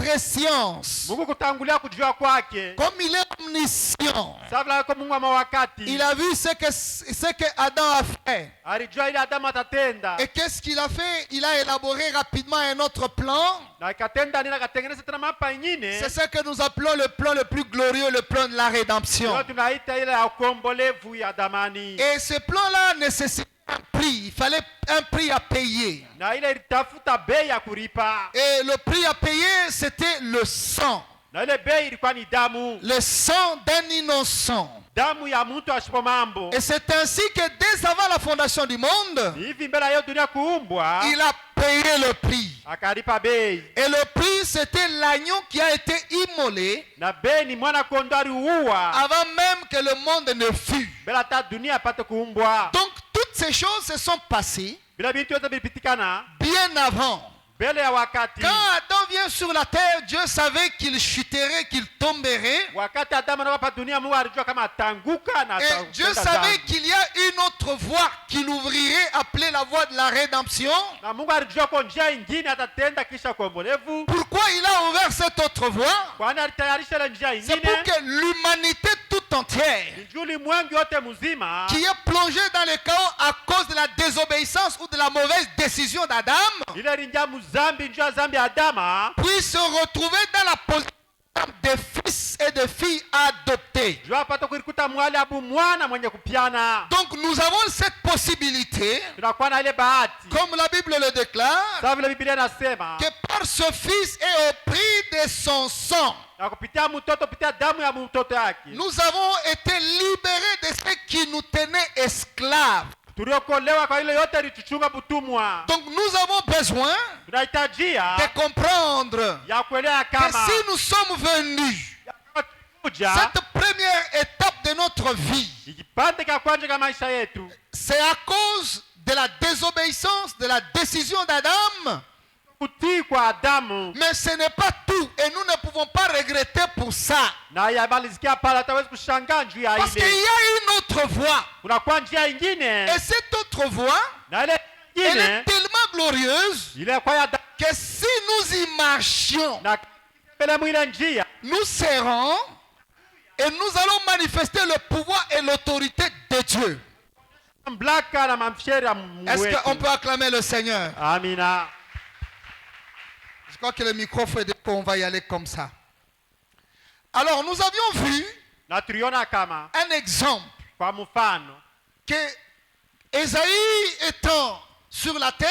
préscience. Mungu kutangulia kujua kwake. Comme il est omniscient, Sabla kwa Mungu ama wakati. il a vu ce que Adam a fait. Alijua ile Adamu atatenda. Et qu'est-ce qu'il a fait? Il a élaboré rapidement un autre plan. Na ikatenda nini akatengeneza tena mapa ingine. C'est ce que nous appelons le plan le plus glorieux, le plan de la rédemption. Ndio tunaita ile ya ukombolevu ya damani. Et ce plan-là nécessite un prix. Il fallait un prix à payer. Na ile ilitafuta bei ya kulipa. Et le prix à payer, c'était le sang. Na ile bei ilikuwa ni damu. Le sang d'un innocent. Damu ya mtu asipo mambo. Et c'est ainsi que dès avant la fondation du monde, Hivi mbele ya dunia kuumbwa, il a payé le prix. akalipa bei. Et le prix, c'était l'agneau qui a été immolé Na bei ni mwana kondoo aliuwa avant même que le monde ne fût. bila hata dunia apate kuumbwa. Donc toutes ces choses se sont passées Bila bintu yote bilipitikana bien avant. mbele ya wakati. Quand Adam vient sur la terre, Dieu savait qu'il chuterait, qu'il tomberait. Wakati Adamu anapa dunia, Mungu alijua kama atanguka na Et Dieu savait qu'il y a une autre voie qu'il ouvrirait, appelée la voie de la rédemption. na Mungu alijua kwa njia ingine atatenda kisha ukombolevu. Pourquoi il a ouvert cette autre voie? Kwani alitayarisha ile njia C'est pour ingine que l'humanité toute entière, juu ulimwengu yote mzima qui est plongée dans le chaos à cause de la désobéissance ou de la mauvaise décision d'Adam, ile rinja mzambi njia zambi ya Adama puisse se retrouver dans la position des fils et de filles adoptés. juu apate kuikuta mwali abu mwana mwenye kupiana. Donc nous avons cette possibilité, Tunakuwa na ile bahati comme la Bible le déclare, sawa vile Biblia inasema que par ce fils et au prix de son sang, na kupitia mtoto, kupitia damu ya mtoto yake nous avons été libérés de ce qui nous tenait esclaves. tuliokolewa kwa ile yote ilituchunga butumwa. Donc nous avons besoin Tunahitajia de comprendre ya kuelewa que kama si nous sommes venus, kuja cette première étape de notre vie, ikipande cha kwanza cha maisha yetu c'est à cause de la désobéissance, de la décision d'Adam. kutii kwa Adamu, Mais ce n'est pas tout et nous ne pouvons pas regretter pour ça. na yabalizikia pale hatawezi kushangaa juu ya Parce qu'il y ile. a une autre voie. Kunakuwa njia ingine Et cette autre voie, na ile elle est ingine tellement glorieuse ile kwa ya damu que si nous y marchions, na mbele mwile njia nous serons et nous allons manifester le pouvoir et l'autorité de Dieu. mblaka na mamsheri ya Est-ce wetu. qu'on peut acclamer le Seigneur? Amina. Je crois que le micro fait qu'on va y aller comme ça. Alors nous avions vu Na tuliona kama un exemple kwa mfano que Ésaïe étant sur la terre,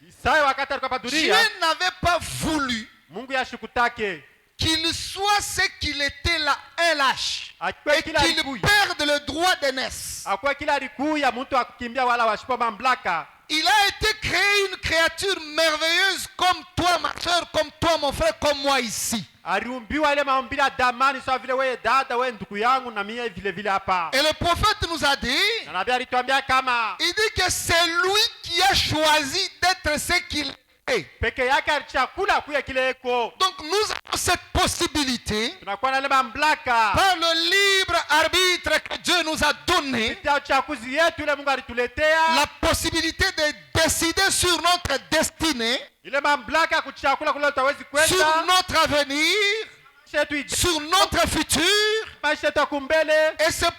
Isaya wakati alikuwa hapa Dieu dunia, n'avait pas voulu Mungu yashukutake qu'il soit ce qu'il était là, un lâche, akwe et kila qu'il alikuya perde le droit d'aînesse. akwe kila alikuya mtu akukimbia wala washipo mamlaka. Il a été créé une créature merveilleuse comme toi, ma soeur, comme toi, mon frère, comme moi ici. Aliumbiwa ile maumbile ya damani sawa vile wewe dada, wewe ndugu yangu na mimi vile vile hapa. Et le prophète nous a dit, Na nabii alituambia kama il dit que c'est lui qui a choisi d'être ce qu'il est. peke yake alichakula kuya kile eko. Donc nous avons cette possibilité, Tunakuwa na ile mamlaka par le libre arbitre que Dieu nous a donné, kupitia uchaguzi yetu ile Mungu alituletea, la possibilité de décider sur notre destinée, ile mamlaka kuchakula kule utawezi sur kwenda notre avenir, maisha yetu ijayo, sur notre futur. maisha yetu ya kumbele. Et cette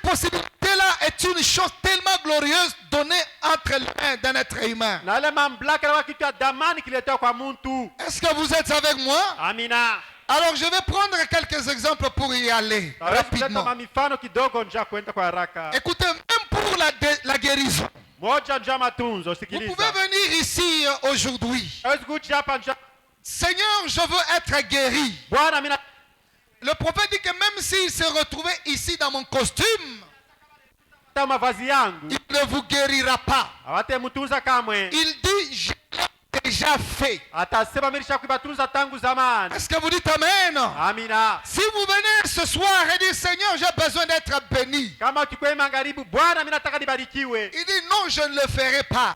possibilité-là est une chose tellement glorieuse donnée entre les mains d'un être humain. Na ile mamlaka na kitu ya damani kiletewa kwa mtu. Est-ce que vous êtes avec moi? Amina. Alors je vais prendre quelques exemples pour y aller rapidement. Kama mifano kidogo nja kwenda kwa haraka. Écoutez, même pour la guérison, Moja nja matunzo, vous sikiliza. pouvez venir ici aujourd'hui. Hawezi kuja hapa nja. Seigneur, je veux être guéri. Bwana mimi Le prophète dit que même s'il se retrouvait ici dans mon costume, na mavazi yangu il ne vous guérira pas. hawate mtunza kamwe. Il dit, je l'ai déjà fait. Atasema mimi nishakubatunza tangu zamani. Est-ce que vous dites Amen? Amina. Si vous venez ce soir et dites, Seigneur, j'ai besoin d'être béni. Kama ukikwe magharibi, Bwana mimi nataka nibarikiwe. Il dit, non, je ne le ferai pas.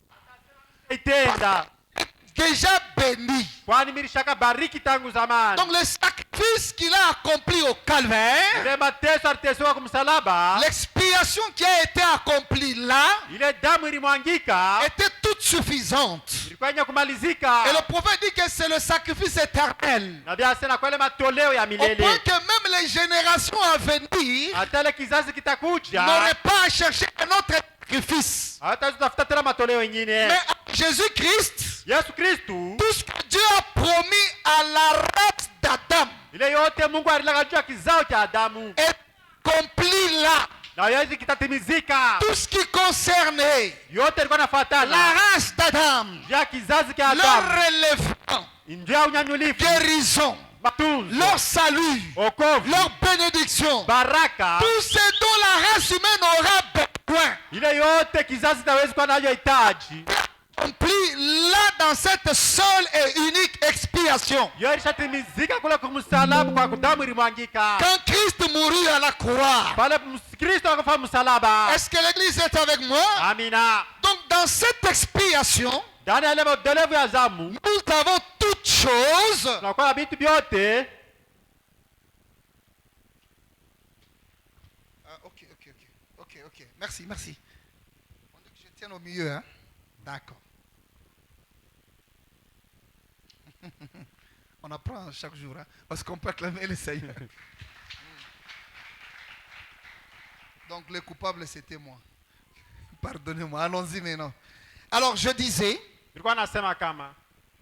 Itenda. Déjà béni. Kwani mimi nishaka bariki tangu zamani. Donc le sacrifice qu'il a accompli au calvaire, Ile mateso alitesoa kumsalaba, l'expiation qui a été accomplie là, ile damu ilimwangika était toute suffisante ilikuwa yenye kumalizika. Et le prophète dit que c'est le sacrifice éternel. Nabii asema kwa ile matoleo ya Au point milele. que même les générations à venir Hata ile kizazi kitakuja n'auraient pas à chercher un autre sacrifice. hata tutafuta tena matoleo mengine. Mais à Jésus-Christ, Yesu Kristu, tout ce que Dieu a promis à la race d'Adam ile yote Mungu alilaka juu ya kizao cha Adamu est accompli là. na yote kitatimizika. Tout ce qui concernait Yote ilikuwa la nafuatana race d'Adam, juu ya kizazi cha leur Adamu, relèvement, njuu ya unyanyulifu, guérison, matunzo, leur salut, wokovu, leur bénédiction, baraka, tout ce dont la race humaine aura besoin, ile yote kizazi itawezi kuwa nayo hitaji, accompli là dans cette seule et unique expiation. yote ilishatimizika kule kumsalabu kwa damu ilimwangika Quand Christ mourut à la croix, pale Kristo akafa msalaba. est-ce que l'église est avec moi? Amina. Donc dans cette expiation, Ndani ya ile modelevu ya zamu nous avons toutes choses tunakuwa na vitu vyote. ok. Merci. On dit que je tienne au milieu, hein? D'accord. On apprend chaque jour, hein? Parce qu'on peut acclamer le Seigneur. Donc le coupable, c'était moi. Pardonnez-moi, allons-y maintenant. Alors je disais Nilikuwa nasema kama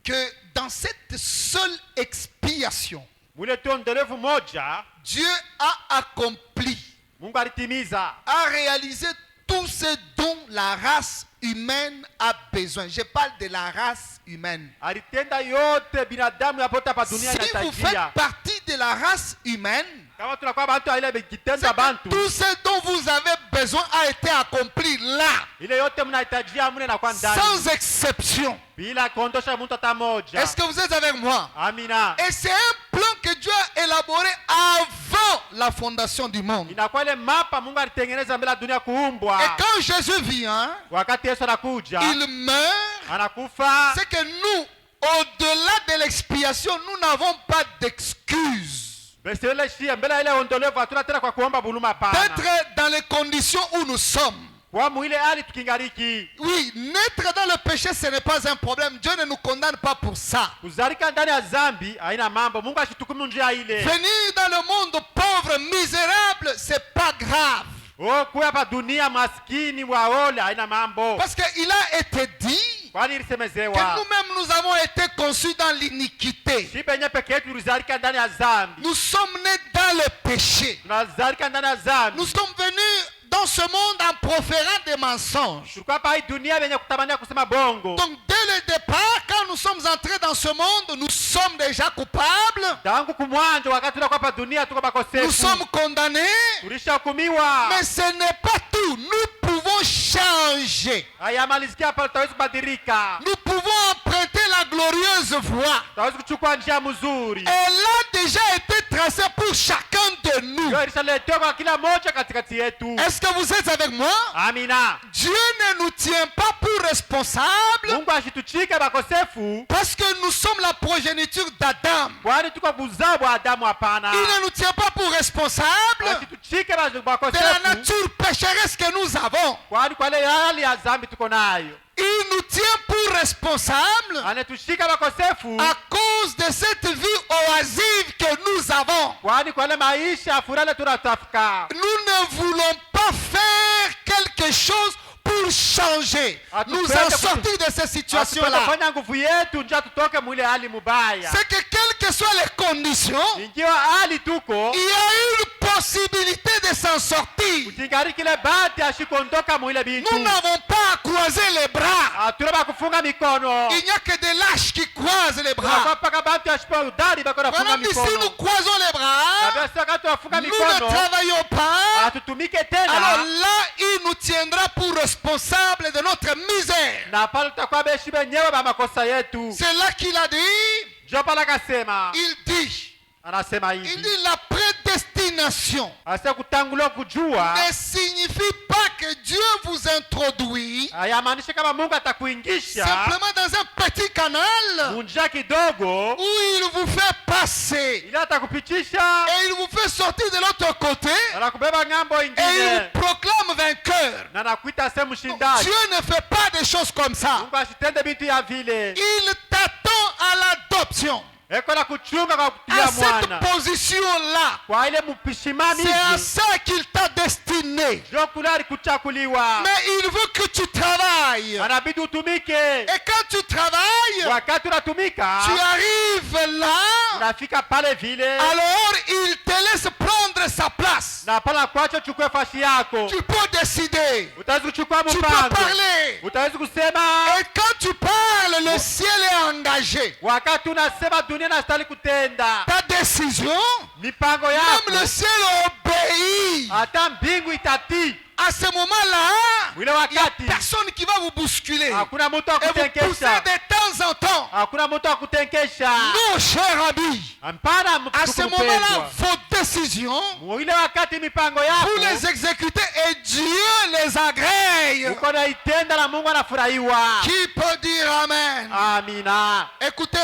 que dans cette seule expiation, mule tu ondelevu moja Dieu a accompli, Mungu alitimiza a réalisé tout ce dont la race humaine a besoin. Je parle de la race humaine. alitenda yote binadamu yapota hapa dunia Si vous inahitajia. faites partie de la race humaine, Kama tunakuwa bantu ile c'est kitenda que bantu, tout ce dont vous avez besoin a été accompli là, ile yote mnahitajia mune na kwa ndani sans exception. bila kuondosha mtu hata moja. Est-ce que vous êtes avec moi? Amina. Et c'est un plan que Dieu a élaboré avant la fondation du monde. Inakuwa ile mapa Mungu alitengeneza mbele ya dunia kuumbwa. Et quand Jésus vient, Wakati Yesu anakuja, il meurt. anakufa, C'est que nous, au-delà de l'expiation, nous n'avons pas d'excuse basi ile shia mbele ya ile ondolevu hatuna tena kwa kuomba buluma pana. d'être dans les conditions où nous sommes. Kwa mwile hali tukingariki. Oui, naître dans le péché, ce n'est pas un problème. Dieu ne nous condamne pas pour ça. Kuzalika ndani ya zambi haina mambo. Mungu ashitukumu njia ile. Venir dans le monde pauvre, misérable, c'est pas grave. Oh, kuwa hapa dunia maskini waole haina mambo. Parce qu'il a été dit Kwani que ilisemezewa nous-mêmes, nous avons été conçus dans l'iniquité. si penye peke yetu tulizalika ndani ya zambi. Nous sommes nés dans le péché. Tunazalika ndani ya zambi. Nous sommes venus dans ce monde en proférant des mensonges. Tulikuwa hapa hii dunia yenye kutamania kusema bongo. Donc dès le départ, quand nous sommes entrés dans ce monde, nous sommes déjà coupables. Tangu kumwanzo wakati tunakuwa hapa dunia tuko Nous bakosefu. sommes condamnés. Tulishahukumiwa. Mais ce n'est pas tout. Nous pouvons changer. Hayamalizikia hapa tutaweza kubadilika. Nous pouvons emprunter la glorieuse voie. Tutaweza kuchukua njia mzuri. Elle a déjà été tracée pour chacun de nous. Hiyo ilishaletewa kwa kila moja katikati yetu. Est-ce que vous êtes avec moi? Amina. Dieu ne nous tient pas pour responsables Mungu ashituchike bakosefu parce que nous sommes la progéniture d'Adam. kwani tuko kuzaa bwa Adamu hapana. Il ne nous tient pas pour responsables Ashituchike de la bakosefu nature pécheresse que nous avons. kwani kwa ile hali ya dhambi tuko nayo. Il nous tient pour responsables Anatushika bakosefu à cause de cette vie oisive que nous avons. kwani kwa ile maisha ya furaha tunatafuka. Nous ne voulons pas faire quelque chose pour changer, nous en sortir de ces situations-là. Atufanya nguvu yetu ndio tutoke mwile hali mubaya. C'est que quelles que soient les conditions, Ingiwa hali tuko il y a une possibilité de s'en sortir. utingari kile bahati ashikondoka mwile bintu. Nous n'avons pas à croiser les bras. Atuna bakufunga mikono. Il n'y a que des lâches qui croisent les Kwa bras. paka bahati ashipo udari bakora funga Madame, si nous mikono. croisons les bras, Na basi wakati wafunga nous ne mikono travaillons pas. atutumike Alors tena là, il nous tiendra pour responsables de notre misère. na pale tutakuwa beshi benyewe ba makosa yetu. C'est là qu'il a dit, Ndio pale akasema, il dit hivi. la prédestination Asa kutangulia kujua ne signifie pas que Dieu vous introduit hayamaanisha kama Mungu atakuingisha simplement dans un petit canal munjia kidogo où il vous fait passer ili atakupitisha et il vous fait sortir de l'autre côté anakubeba ng'ambo et il ingine vous proclame vainqueur. na na nakuita se mshindaji. Dieu ne fait pas des choses comme ça. Mungu ashitende vitu ya vile. Il t'attend à l'adoption. Eko na kuchunga kwa À kutia cette mwana. position-là, Kwa ile c'est à mpishimamizi. ça qu'il t'a destiné. Ndio kulari kuchakuliwa. Mais il veut que tu travailles. Anabidi utumike. Et quand tu travailles, Wakati unatumika, tu arrives là, unafika pale vile. alors il te laisse prendre sa place. Na pala kwacho chukue fashi yako. Tu peux décider. Utaweza kuchukua Tu peux mpango. parler. Utaweza kusema. Et quand tu parles, le ciel est engagé. Wakati unasema dunia inastahili kutenda. Ta décision, Mipango même yako. le ciel obéit. Hata mbingu itatii. À ce moment-là, Ile il n'y a wakati personne qui va vous bousculer. hakuna mtu wa Et vous poussez kutenkesha. de temps en temps. Hakuna mtu wa kutenkesha. Non, cher ami. Hapana À ce mtu moment-là, kupendwa. vos décisions, Ile wakati mipango vous yako les exécutez et Dieu les agrée. uko naitenda na Mungu anafurahiwa. Qui peut dire Amen? Amina. Écoutez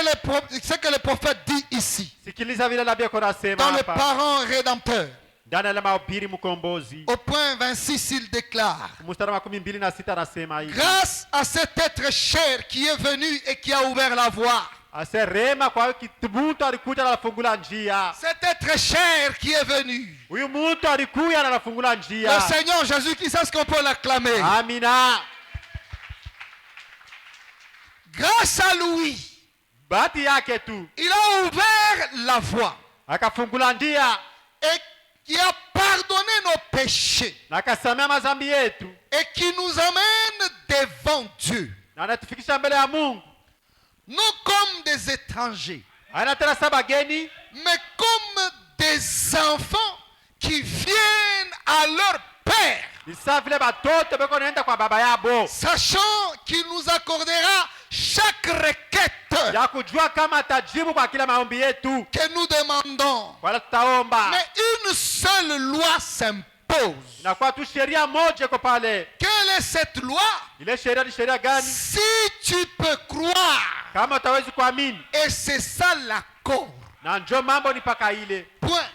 ce que le prophète dit ici, Sikiliza vile nabii ako nasema dans le hapa. parent rédempteur. Ndani ya mahubiri mkombozi. Au point 26, il déclare: Mstari wa 26 anasema hivi. grâce à cet être cher qui est venu et qui a ouvert la voie. Ase rema kwa mtu alikuja na anafungula njia. Cet être cher qui est venu. Huyu mtu alikuja na anafungula Le njia. Seigneur Jésus, qui sait ce qu'on peut l'acclamer. Amina. Grâce à lui, Bahati yake tu il a ouvert la voie akafungula njia et qui a pardonné nos péchés na akasamea mazambi yetu et qui nous amène devant Dieu. na anatufikisha mbele ya Mungu. Non comme des étrangers, Haina tena sa bageni, mais comme des enfants qui viennent à leur Père, ni sawa vile batoto beko naenda kwa baba yabo, sachant qu'il nous accordera chaque requête ya kujua kama atajibu kwa kila maombi yetu. que nous demandons. Wala tutaomba. Mais une seule loi s'impose. Na kwa tu sheria moja iko pale. Quelle est cette loi? Ile sheria ni sheria gani? Si tu peux croire, Kama utawezi kuamini. et c'est ça l'accord. Na njoo mambo ni paka ile. Point.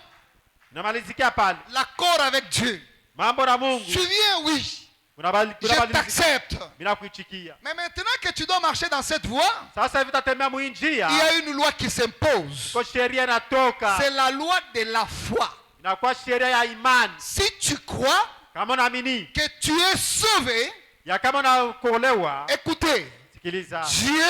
Namalizikia pale. L'accord avec Dieu. Mambo na Mungu. Tu viens, oui. Je Unabali t'accepte. bila kuichikia. Mais maintenant que tu dois marcher dans cette voie, Sasa hivi tatembea muinjia. il y a une loi qui s'impose. Kwa sheria inatoka. C'est la loi de la foi. Inakuwa sheria ya imani. Si tu crois Kama unaamini que tu es sauvé, ya kama unakolewa, écoutez, sikiliza. Dieu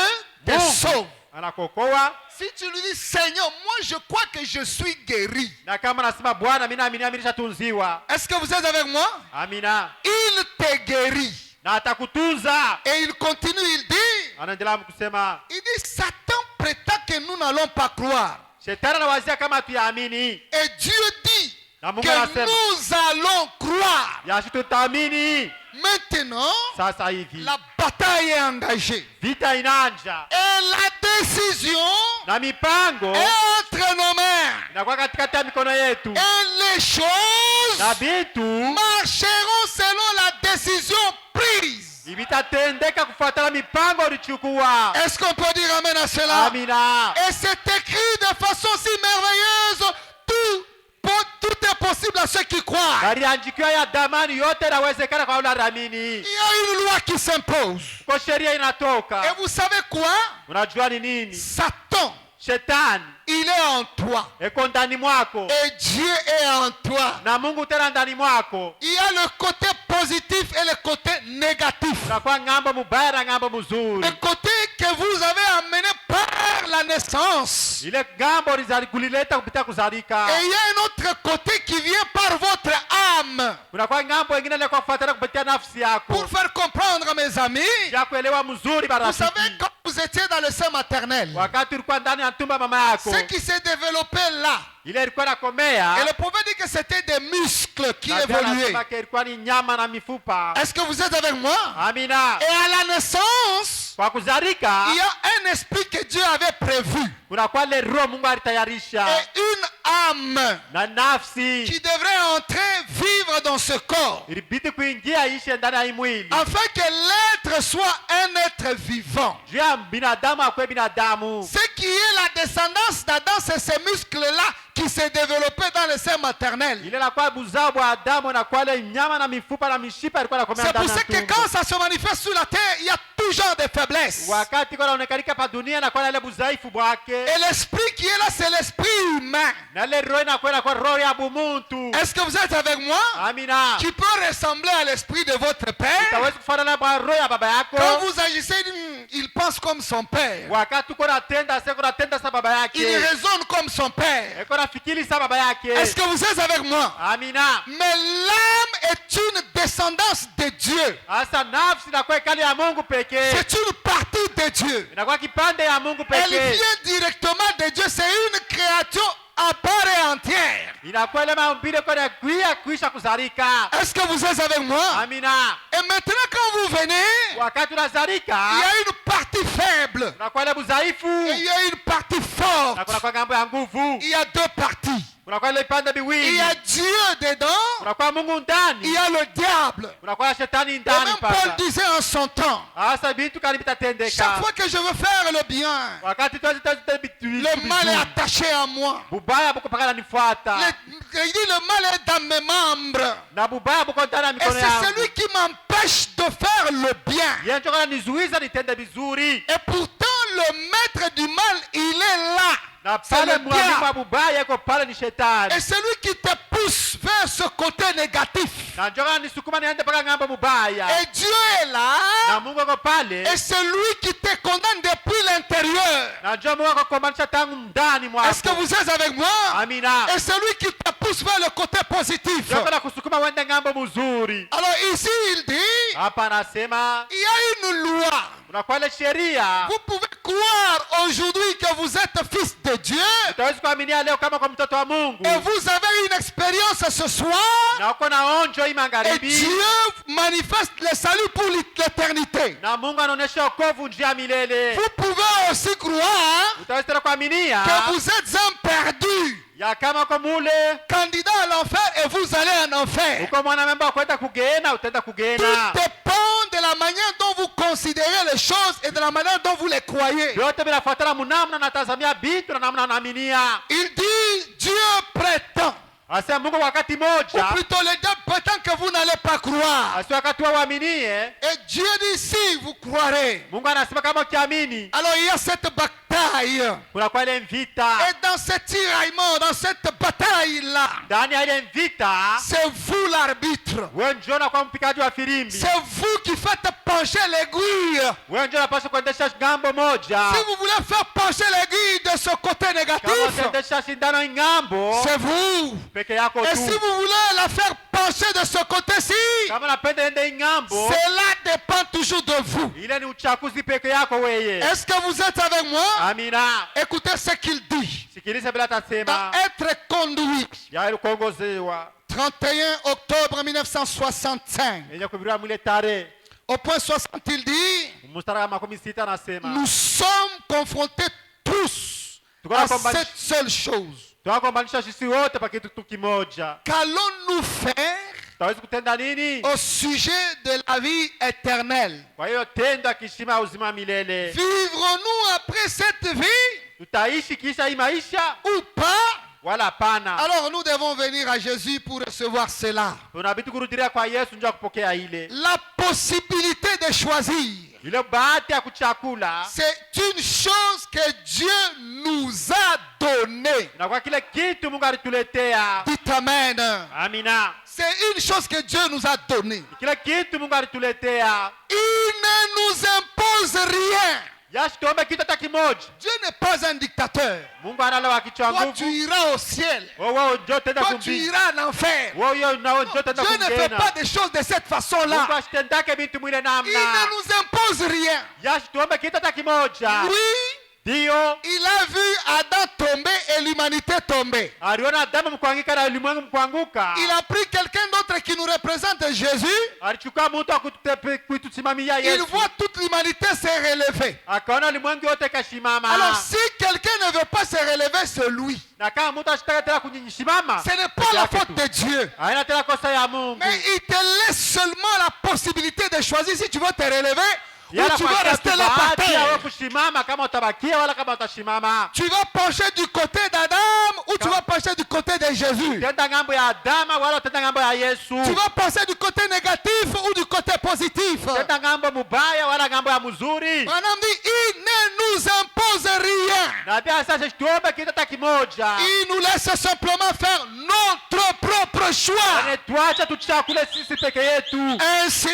te Mungu sauve. anakuokoa. Si tu lui dis, Seigneur, moi je crois que je suis guéri. Na kama nasema Bwana mimi naamini nishatunziwa. Est-ce que vous êtes avec moi? Amina. Il te guérit. Na atakutunza. Et il continue, il dit, Anaendelea kusema Satan prétend que nous n'allons pas croire. shetani anawazia kama tuyaamini. Et Dieu dit Na Mungu que anasema nous allons croire. yashi tutaamini. Maintenant, Sasa hivi la bataille est engagée. vita inaanja Et la décision na mipango est entre nos mains. inakuwa katikati ya mikono yetu, Et les choses na vitu marcheront selon la décision prise. vitatendeka kufuatana mipango ulichukua. Est-ce qu'on peut dire amen à cela? Amina. Et c'est écrit de façon si merveilleuse, tout est possible à ceux qui croient. Aliandikiwa ya damani yote inawezekana kwa yule anaamini. Il y a une loi qui s'impose. Kwa sheria inatoka. Et vous savez quoi? Unajua ni nini? Satan, Shetani il est en toi. eko ndani mwako Et Dieu est en toi. na Mungu tena ndani mwako. Il y a le côté positif et le côté négatif. Unakuwa ngambo mubaya na ngambo mzuri. Le côté que vous avez amené par la naissance. Ile ngambo kulileta kupitia kuzalika. Et il y a un autre côté qui vient par votre âme. Unakuwa ngambo ingine ile kwa kufuatana kupitia nafsi yako. Pour faire comprendre, mes amis, Ya kuelewa mzuri vous barafiki. savez, quand vous étiez dans le sein maternel, Wakati ulikuwa ndani ya tumba mama yako. ce qui s'est développé là, Ile ilikuwa nakomea. et le prophète dit que c'était des muscles qui Na pia évoluaient. anasema ilikuwa ni nyama na mifupa. Est-ce que vous êtes avec moi? Amina. Et à la naissance, Kwa kuzalika il y a un esprit que Dieu avait prévu kunakuwa ile roho Mungu alitayarisha et une âme na nafsi qui devrait entrer vivre dans ce corps ilibidi kuingia ishe ndani ya hii mwili afin que l'être soit un être vivant. juu ya binadamu akwe binadamu. Ce qui est la descendance d'Adam, c'est ces muscles-là qui qui s'est développé dans le sein maternel. ile inakuwa buzao bwa Adamu na kwa ile nyama na mifupa na mishipa ilikuwa inakomea C'est pour ndani ça ya que tumbo. quand ça se manifeste sur la terre, il y a tout genre de faiblesse. Wakati kwa naonekanika pa dunia na kwa ile buzaifu bwake Et l'esprit qui est là, c'est l'esprit humain. na ile roho inakuwa kwa roho ya bumuntu. Est-ce que vous êtes avec moi? Amina. Qui peut ressembler à l'esprit de votre père. Utaweza kufanana na roho ya baba Quand yako. vous agissez, il pense comme son père. Wakati uko natenda sasa uko natenda sa baba Il yake. raisonne comme son père. Uko nafikiri sa baba yake. Est-ce que vous êtes avec moi? Amina. Mais l'âme est une descendance de Dieu. Asa nafsi inakuwa kali ya Mungu pekee. C'est une partie de Dieu. Inakuwa kipande ya Mungu Elle pekee. vient directement de Dieu. C'est une créature à part et entière. Inakuwa ile maumbile kwa kuisha kuzarika. Est-ce que vous êtes avec moi? Amina. Et maintenant, quand vous venez, Wakati unazarika il y a une partie faible unakuwa ile buzaifu et il y a une partie na forte. kunakuwa ngambo ya nguvu. Il y a deux parties. Kunakuwa ile pande Il miwili. y a Dieu dedans, Kunakuwa Mungu il ndani. y a le diable. Kunakuwa shetani Et ndani même Paul paka. disait en son temps, Asa vitu kali chaque vitatendeka. fois que je veux faire le bien, Wakati le mal est attaché à moi. bubaya buko paka nanifuata. Il dit le mal est dans mes membres. Na bubaya buko ndani ya Et mikono c'est yangu. celui qui m'empêche de faire le bien. Yeye ndio ananizuiza nitende vizuri. Et pourtant, le maître du mal, il est là. Na C'est pale le mwalimu wa diable. bubaya yuko pale ni shetani. Et celui qui te pousse vers ce côté négatif. Na ndio anisukuma niende paka ngambo mubaya. Et Dieu est là. Na Mungu ako pale. Et c'est lui qui te condamne depuis l'intérieur. Na ndio Mungu akakumanisha tangu ndani Est-ce que mwako. vous êtes avec moi? Amina. Et c'est lui qui te pousse vers le côté positif. Ndio kana kusukuma uende ngambo mzuri. Alors ici, il dit, Hapa anasema il y a une loi. kuna ile sheria. Vous pouvez croire aujourd'hui que vous êtes fils de Dieu. Utaweza kuaminia leo kama kwa mtoto wa Mungu. Et vous avez une expérience ce soir. Na uko na onjo hii Et magharibi. Dieu manifeste le salut pour l'éternité. Na Mungu anaonyesha wokovu njia ya milele. Vous pouvez aussi croire Utaweza tena kuaminia que vous êtes un perdu, ya kama uko mule candidat à l'enfer, et vous allez en enfer. uko mwanamemba wa kwenda kugena, utaenda Tout kugena. dépend de la manière dont vous considérez les choses et de la manière dont vous les croyez. Vyote vinafuatana munamna natazamia vitu na namna naaminia. Il dit, Dieu prétend, Asema Mungu wakati ou moja, plutôt le diable prétend que vous n'allez pas croire. asi wakati wao waaminie, Et Dieu dit, si vous croirez. Mungu anasema kama ukiamini, Alors il y a cette bataille. kuna kwa ile vita. Et dans ce tiraillement, dans cette bataille-là, Ndani ya ile vita, c'est vous l'arbitre. wewe ndio unakuwa mpigaji wa filimbi. C'est vous qui faites pencher l'aiguille. Wewe ndio unapaswa kuendesha ngambo moja. Si vous voulez faire pencher l'aiguille de ce côté Kama négatif, utaendesha sindano ngambo, c'est vous. peke yako Et si tu. vous voulez la faire pencher de ce côté-ci, Kama napenda ende ngambo, cela dépend toujours de vous. ile ni uchaguzi peke yako wewe. Est-ce que vous êtes avec moi? Amina. Écoutez ce qu'il dit. Sikiliza bila Dans tasema Être conduit, ya ile kuongozewa 31 octobre 1965. yenye kuhubiriwa mwile tarehe Au point 60, il dit, mstari wa 16 anasema nous sommes confrontés tous à cette seule chose. tunakombanisha sisi wote pa kitu tu kimoja. Qu'allons-nous faire Tutaweza kutenda nini au sujet de la vie éternelle? kwa hiyo tendo akishima uzima wa milele? Vivrons-nous après cette vie Tutaishi kisha hii maisha ou pas? wala hapana? Alors nous devons venir à Jésus pour recevoir cela. Tunabidi kurudilia kwa Yesu ndio kupokea ile La possibilité de choisir. ile bahati ya kuchakula, C'est une chose que Dieu nous a donnée. na kwa kile kitu Mungu alituletea. Dites Amen. Amina. C'est une chose que Dieu nous a donnée. Kile kitu Mungu alituletea. Il ne nous impose rien. Yashi tuombe kitu hata kimoja. Dieu n'est pas un dictateur. Mungu analewa kichwa Toi, nguvu. tu iras au ciel. Wewe ndio tenda Toi, tu kumbi. iras en enfer. Wewe ndio tenda Dieu ne fait kumgena. pas des choses de cette Mungu façon-là. asitendake vitu mwile Il namna. ne nous impose rien. Yashi tuombe kitu hata kimoja. Lui, Ndio il a vu Adam tomber et l'humanité tomber. aliona Adamu mkuangika na ulimwengu mkuanguka. Il a pris quelqu'un d'autre qui nous représente Jésus. Alichukua mtu akutusimamia Il Yesu. voit toute l'humanité se relever. Akaona ulimwengu wote kashimama. Alors si quelqu'un ne veut pas se relever, c'est lui. Na kama mtu ashitaka tena kunyishimama, Ce n'est pas la faute de Dieu. haina tena kosa ya Mungu. Mais il te laisse seulement la possibilité de choisir si tu veux te relever ou Yala tu veux kwa rester là par bahati ya wewe terre. kushimama kama utabakia wala kama utashimama. Tu vas pencher du côté d'Adam ou tu vas pencher du Jésus. Tenda ngambo ya Adama wala tenda ngambo ya Yesu. Tu vas passer du côté négatif ou du côté positif. Tenda ngambo mubaya wala ngambo ya mzuri. Branham dit, il ne nous impose rien. Na pia sasa tuombe kitu hata kimoja. Il nous laisse simplement faire notre propre choix. Tuache tuchakule sisi peke yetu. Ainsi,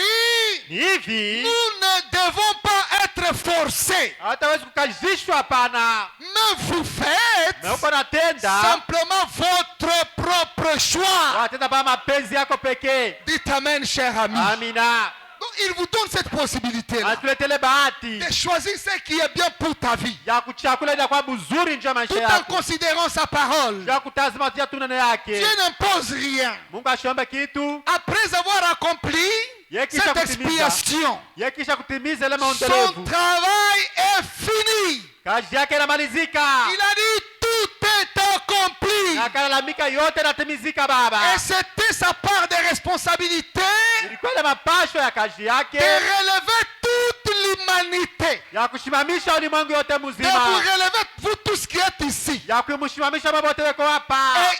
Ni hivi. nous ne devons pas être forcés. Hatawezi kukazishwa hapana. Mais vous faites Na uko natenda. simplement votre propre choix. Watenda pa mapenzi yako pekee. Dites amen, cher ami. Amina. Donc, il vous donne cette possibilité-là Atuletele bahati de choisir ce qui est bien pour ta vie, ya kuchakula ila kwa buzuri nje ya maisha tout en yako. considérant sa parole. Ya kutazama tia tu neno yake. Dieu n'impose rien. Mungu ashombe kitu. Après avoir accompli cette expiation, Yekisha kutimiza ile son maondelevu. travail est fini. Kazi yake inamalizika. Il a dit tout est accompli. Na kalalamika yote natimizika baba. Et c'était sa part de responsabilité Ilikuwa ile mapasho ya kazi de yake relever toute l'humanité, ya kushimamisha ulimwengu yote de vous mzima. relever vous tous qui êtes ici. Ya kumshimamisha mambo yote yako hapa.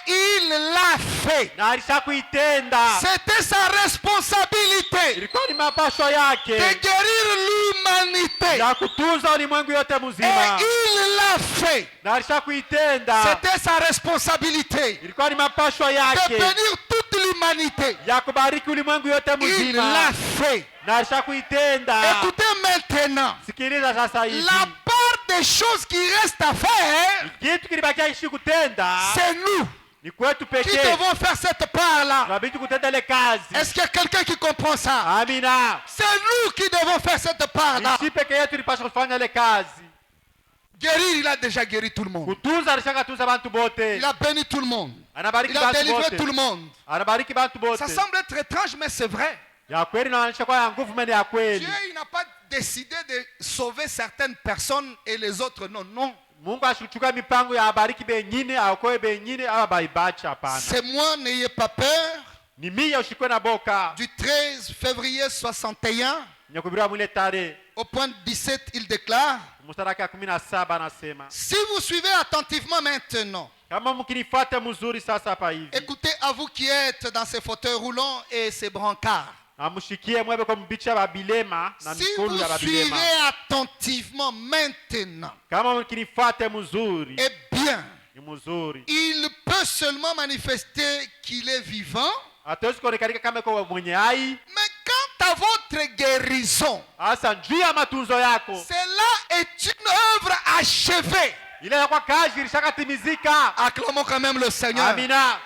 Et il l'a fait. Na alishakuitenda. C'était sa responsabilité Ilikuwa ni mapasho de yake guérir l'humanité. ya kutunza ulimwengu yote Et mzima. il l'a fait. Na alishakuitenda. C'était sa responsabilité Ilikuwa ni mapasho de yake bénir toute l'humanité. ya kubariki ulimwengu yote Il mzima. l'a fait. Na alishakuitenda. Écoutez maintenant, Sikiliza sasa hivi. la part des choses qui restent à faire, Kitu kilibakia ishi kutenda c'est nous ni kwetu qui pekee. devons faire cette part-là. Tunabidi kutenda ile kazi. Est-ce qu'il y a quelqu'un qui comprend ça? Amina. C'est nous qui devons faire cette part-là. Ishi peke yetu ilipaswa kufanya ile kazi. Guérir, il a déjà guéri tout le monde. Kutunza alishakatunza bantu bote. Il a béni tout le monde. Anabariki Il a bantu délivré bote. tout le monde. Anabariki bantu bote. Ça semble être étrange, mais c'est vrai. Ya kweli na inaonyesha kwa ya nguvu mene ya kweli. Dieu, il n'a pas décidé de sauver certaines personnes et les autres non. Non. Mungu ashuchukua mipango ya abariki bengine, aokoe bengine, au baibacha hapana. C'est moi, n'ayez pas peur. Ni mimi ushikwe na boka. Du 13 février 61, Nyakubira mwile tarehe. au point 17, il déclare: Mstari wa 17 anasema. si vous suivez attentivement maintenant, Kama mkinifuata mzuri sasa hapa hivi. écoutez à vous qui êtes dans ces fauteuils roulants et ces brancards. Amushikie mwebe kwa mbicha babilema na Si mikulu vous ya babilema. suivez attentivement maintenant, Kama mkinifuata mzuri, eh bien, ni mzuri. il peut seulement manifester qu'il est vivant. Hatuwezi kuonekanika kama kwa mwenye hai. Mais quant à votre guérison, Asa juu ya matunzo yako. cela est une œuvre achevée. Ile ya kwa kazi ilishakatimizika. Acclamons quand même le Seigneur. Amina.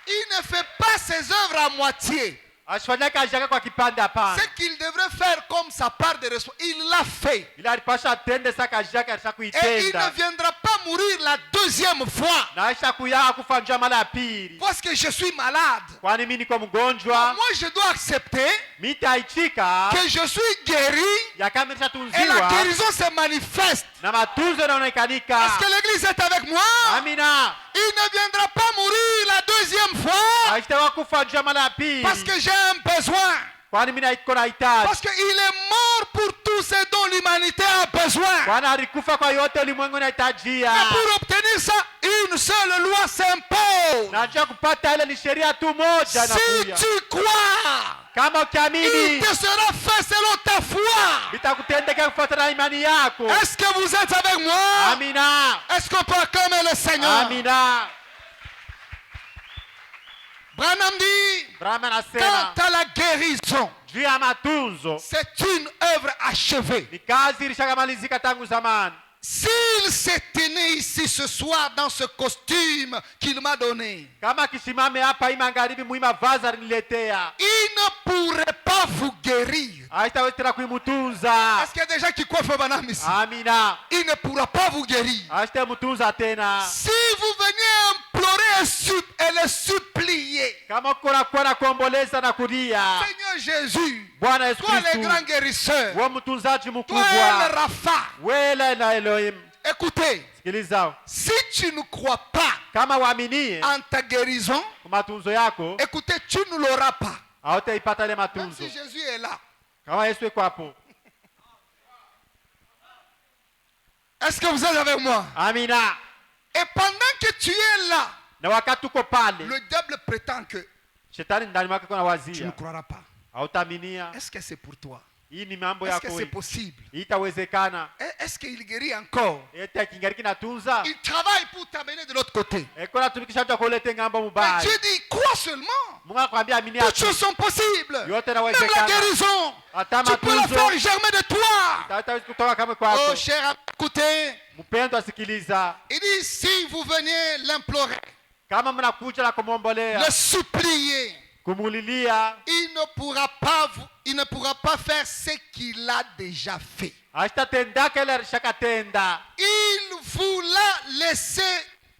Il ne fait pas ses œuvres à moitié. Ashifanya kazi yake kwa kipande hapana. Ce qu'il devrait faire comme sa part de responsabilité, il l'a fait. Ile alipasha atende sa kazi yake Et il ne alishakuitenda. viendra pas mourir la deuxième fois. Na aisha kuya kufa njia mara ya pili. Parce que je suis malade. Kwani mimi niko mgonjwa. Moi, je dois accepter Mitaichika que je suis guéri ya kama et la nishatunziwa guérison se manifeste. na matunzo yanaonekanika. Est-ce que l'église est avec moi? Amina. Il ne viendra pas mourir la deuxième fois Aisha kufa njia mara ya pili. parce que j'ai un besoin. Kwani mimi niko na hitaji. Parce qu'il est mort pour tout ce dont l'humanité a besoin. Kwani alikufa kwa yote ulimwengu unahitajia. Mais pour obtenir ça, une seule loi s'impose. Na njia kupata ile ni sheria tu moja Si inakuja. tu crois, Kama il ukiamini te sera fait selon ta foi. bitakutendeka kufuatana na imani yako. Est-ce que vous êtes avec moi? Amina. Est-ce qu'on peut acclamer le Seigneur? Amina. Branham dit, Brahma anasema quant à la guérison, juu ya matunzo c'est une œuvre achevée. ni kazi ilishakamalizika tangu zamani. S'il s'était né ici ce soir dans ce costume qu'il m'a donné, Kama kisimame hapa hii magharibi muima vaza aliniletea. il ne pourrait pas vous guérir. Haitawezi tena kuimutunza. Est-ce qu'il y a des gens qui coiffent Banam ici? Amina. Il ne pourra pas vous guérir. Haitamutunza tena. Si vous veniez implorer et le supplier, Kama kuna kuwa na kuomboleza na kulia. Seigneur Jésus, Bwana Yesu toi le Kristu. grand guérisseur, Wewe mtunzaji toi mkubwa. El Rapha, Wewe na Elohim. écoutez, Sikiliza. si tu ne crois pas Kama uaminie en ta guérison, kwa matunzo yako, écoutez, tu ne l'auras pas. hautaipata ile Même matunzo. si Jésus est là. Kama Yesu yuko hapo. Est-ce que vous êtes avec moi? Amina. Et pendant que tu es là, na wakati uko pale le diable prétend que shetani ndani mwake kuna tu ne wazia croiras pas. hautaminia. Est-ce que c'est pour toi? Hii ni mambo Est-ce que yako c'est hii. possible? Itawezekana. Est-ce qu'il guérit encore? Eti akingali kinatunza Il travaille pour t'amener de l'autre côté. eko natumikisha mtu akulete ngambo Mais mubaya. Dieu dit, crois seulement. Mungu anakuambia amini Toutes tu. choses sont possibles. Yote Même la inawezekana. guérison, Hata tu peux la matunzo faire germer de toi. hawezi kutoka kama Oh, kwako. cher ami, écoutez. Mpendo asikiliza, Il dit, si vous veniez l'implorer, kama mnakuja na kumwombolea, le supplier, kumulilia, il ne pourra pas faire ce qu'il a déjà fait. asitatendaka ile alishakatenda. Il vous l'a laissé,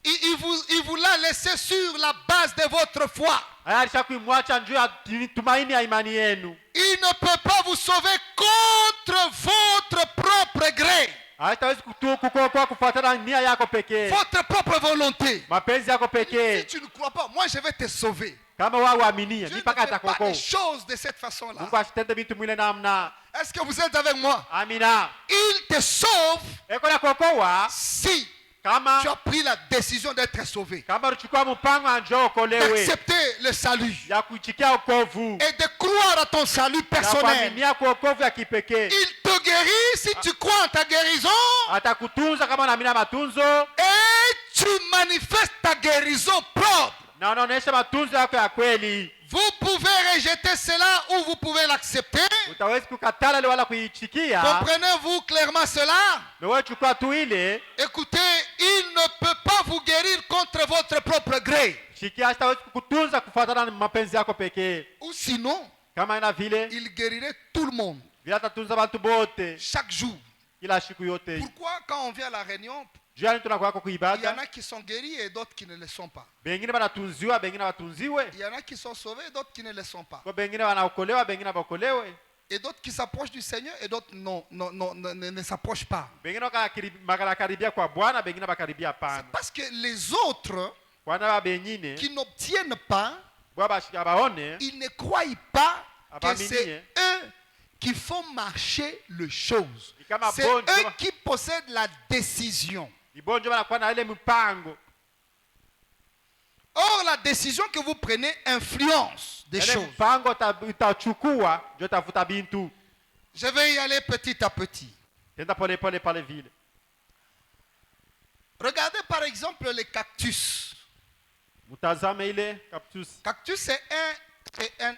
il vous l'a laissé sur la base de votre foi. Haya alishakuimwacha juu ya tumaini ya imani yenu. Il ne peut pas vous sauver contre votre propre gré, Hawezi kukuokoa kufuatana nia yako pekee, votre propre volonté. mapenzi yako Si pekee. tu ne crois pas, moi je vais te sauver. Kama wao waaminie, Dieu ni ne mpaka fait pas atakuokoa. des choses de cette façon-là. Mungu asitende vitu mwile namna. Est-ce que vous êtes avec moi? Amina. Il te sauve Eko na kuokoa si kama tu as pris la décision d'être sauvé, kama ulichukua mpango anjo okolewe, d'accepter le salut ya kuichikia wokovu, et de croire à ton salut ya personnel. kuaminia kwa wokovu ya kipekee. Il te guérit si tu crois en ta guérison Atakutunza kama unaamini matunzo et tu manifestes ta guérison propre. na unaonesha matunzo yako ya kweli. Vous pouvez rejeter cela ou vous pouvez l'accepter. Utawezi kukatala ile wala kuichikia. Comprenez-vous clairement cela? Na wewe chukua tu ile, Écoutez, il ne peut pas vous guérir contre votre propre gré. shikia hatawezi kukutunza kufuatana na mapenzi yako pekee. Ou sinon, Kama ina vile il guérirait tout le monde, vile atatunza watu bote chaque jour. kila siku yote. Pourquoi quand on vient à la réunion, Juu yani tunakuwa il y en kuibada, a qui sont guéris et d'autres qui ne le sont pas. bengine banatunziwa, bengine batunziwe, Il y en a qui sont sauvés et d'autres qui ne le sont pas. kwa bengine wanaokolewa, bengine bakolewe, Et d'autres qui s'approchent du Seigneur et d'autres ne s'approchent pas. bengine banakaribia kwa Bwana, bengine bakaribia C'est hapana. parce que les autres Wana ba bengine qui n'obtiennent pas, bwa bashika baone, ils ne croient pas que Abamini, c'est eux qui font marcher les choses. Ni kama C'est bonjo eux ba- qui possèdent la décision. ibonjo banakuwa na ile mpango. Or, la décision que vous prenez influence des Ile choses. mpango utachukua ndio tafuta bintu. Je vais y aller petit à petit. Tenda pole pole pale vile. Regardez par exemple les cactus. Mutazame ile cactus. Cactus, c'est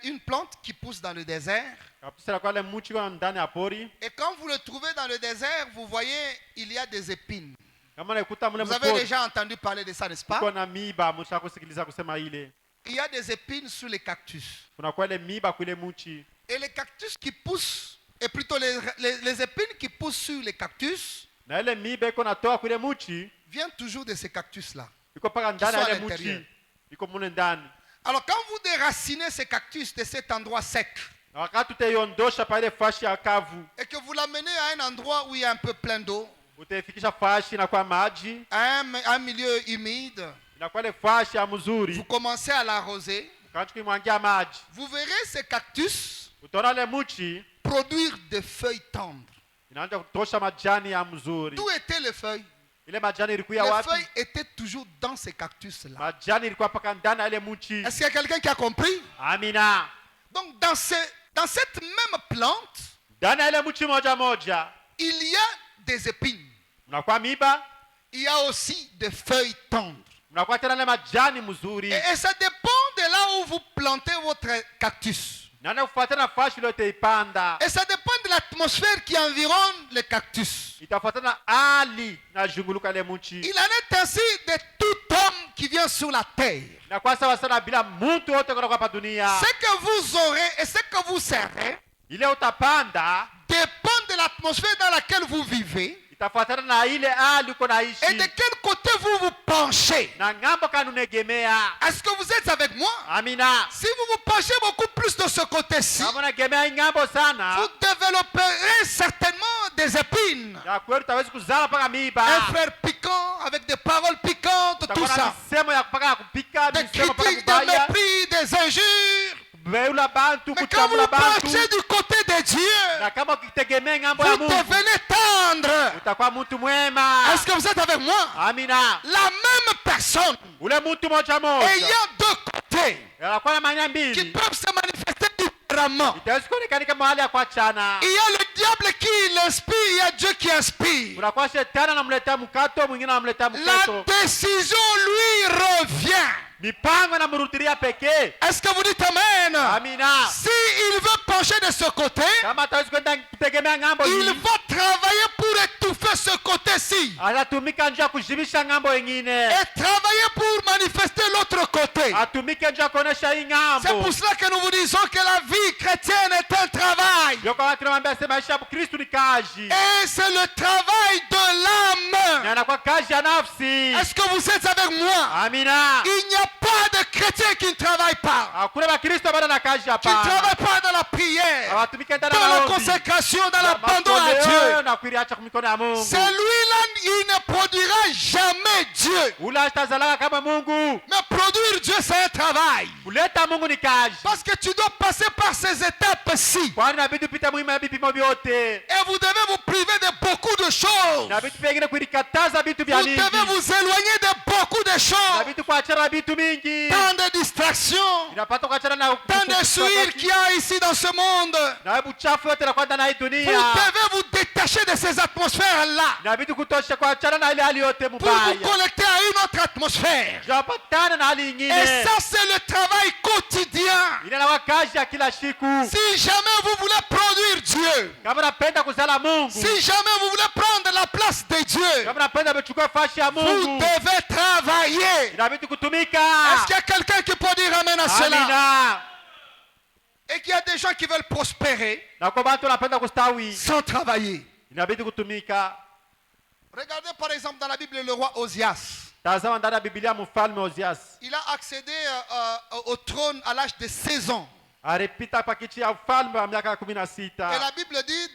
une plante qui pousse dans le désert. Cactus la kwa ile mchi kwa ndani ya pori. Et quand vous le trouvez dans le désert, vous voyez, il y a des épines. Kama naikuta mule Vous avez mpori. déjà entendu parler de ça, n'est-ce pas? Kuna miba msha kusikiliza kusema ile. Il y a des épines sur les cactus. Kuna kwa ile miba kwa ile mchi. Et les cactus qui poussent, et plutôt les épines qui poussent sur les cactus, Na ile miba iko natoa kwa ile mchi, viennent toujours de ces cactus-là. iko paka ndani sont ya à ile l'intérieur. mchi. Iko mule ndani. Alors quand vous déracinez ces cactus de cet endroit sec, Na wakati utaiondosha pale fashi ya kavu, et que vous l'amenez à un endroit où il y a un peu plein d'eau, utaifikisha fashi na kwa maji, à un milieu humide, na kwa ile fashi ya vous mzuri, commencez à l'arroser, quand ukimwangia maji, vous verrez ces cactus utaona ile mchi produire des feuilles tendres. inaanza kutosha majani ya mzuri. D'où étaient les feuilles? Ile majani ilikuwa Les wapi? feuilles étaient toujours dans ces cactus-là. Majani ilikuwa paka ndani ya ile mchi. Est-ce qu'il y a quelqu'un qui a compris? Amina. Donc dans cette même plante, Ndani ya ile mchi moja moja, il y a des épines. mnakuwa miba, Il y a aussi des feuilles tendres. mnakuwa tena ile majani mzuri. Et ça dépend de là où vous plantez votre cactus. Na kufuatana na fashi ile utaipanda. Et ça dépend de l'atmosphère qui environne le cactus. Itafuatana hali na zunguluka ile mchi. Il en est ainsi de tout homme qui vient sur la terre. Na kwa sawa sana bila mtu wote kutoka hapa dunia. Ce que vous aurez et ce que vous serez Ile utapanda dépend de l'atmosphère dans laquelle vous vivez itafuatana na ile hali uko et naishi. de quel côté vous vous penchez. Na ngambo kanunegemea. Est-ce que vous êtes avec moi? Amina. Si vous vous penchez beaucoup plus de ce côté-ci, Kama unagemea ngambo sana, vous développerez certainement des épines. ya kweli utaweza kuzala paka miba. Un frère piquant avec des paroles piquantes, tout Utakuwa na ça. misemo ya paka kupika, Des misemo paka critiques, des kubaya. mépris, des injures. Beula bantu, Mais quand vous kuchamula bantu. penchez du côté de Dieu, Na kama ukitegemea ngambo ya vous Mungu, devenez tendre. utakuwa anakuwa mtu mwema. Est-ce que vous êtes avec moi? Amina. La même personne Ule mtu moja moja ayant deux côtés anakuwa na manya qui mbili, peuvent se manifester différemment. itaweza kuonekana kama hali ya kuachana. Il y a le diable qui l'inspire, il y a Dieu qui inspire. Unakuwa shetani anamletea mkato, mwingine anamletea La mkato. décision lui revient. Mipango inamrudilia pekee. Est-ce que vous dites Amen? Amina. Si il veut pencher de ce côté, Kama ataweza kwenda kutegemea ng'ambo il hii, va travailler pour étouffer ce côté-ci atatumika njia ya kujibisha ng'ambo nyingine, et travailler pour manifester l'autre côté. atumike njia ya kuonesha hii C'est ng'ambo. pour cela que nous vous disons que la vie chrétienne est un travail. Ndio kwa watu tunamwambia sema maisha ya Kristo ni kazi. Et c'est le travail de l'âme. Na anakuwa kazi ya nafsi. Est-ce que vous êtes avec moi? Amina. Il n'y a pas de chrétien qui ne travaille pas, Hakuna Wakristo bado na kazi qui ne hapa. travaille pas dans la prière, Hawatumike ndani dans ya la maombi. consécration, dans l'abandon à Dieu. Na kuiacha mikono ya Mungu. Celui-là, il ne produira jamais Dieu. Ule atazalaka kama Mungu. Mais produire Dieu, c'est un travail. Kuleta Mungu ni kazi. Parce que tu dois passer par ces étapes-ci. Kwani inabidi upite muhimu ya vipimo vyote. Et vous devez vous priver de beaucoup de choses. Inabidi pengine kulikataza vitu vya Vous nyingi. devez vous éloigner de beaucoup de choses. Inabidi kuachana na vitu mingi. Tant de distractions, Inapata kuachana na tant de suites qu'il y a ici dans ce monde. na uchafu yote inakuwa ndani ya hii Vous dunia. devez vous détacher de ces atmosphères-là Inabidi kutosha kuachana na ile hali yote pour vous mbaya. connecter à une autre atmosphère. Japatana na hali Et nyingine. ça, c'est le travail quotidien. Ile na wakazi ya kila siku. Si jamais vous voulez produire Dieu, Kama napenda kuzala Mungu. si jamais vous voulez prendre la place de Dieu, Kama napenda kuchukua nafasi ya vous Mungu. devez travailler. Inabidi kutumika. Est-ce qu'il y a quelqu'un qui peut dire amen à cela? Amina. Et qu'il y a des gens qui veulent prospérer Na kwa watu wanapenda kustawi. sans travailler. Inabidi kutumika. Regardez par exemple dans la Bible le roi Osias. Tazama ndani ya Biblia mfalme Ozias. Il a accédé au trône à l'âge de 16 ans. Alipita pa kiti ya ufalme wa miaka 16. Et la Bible dit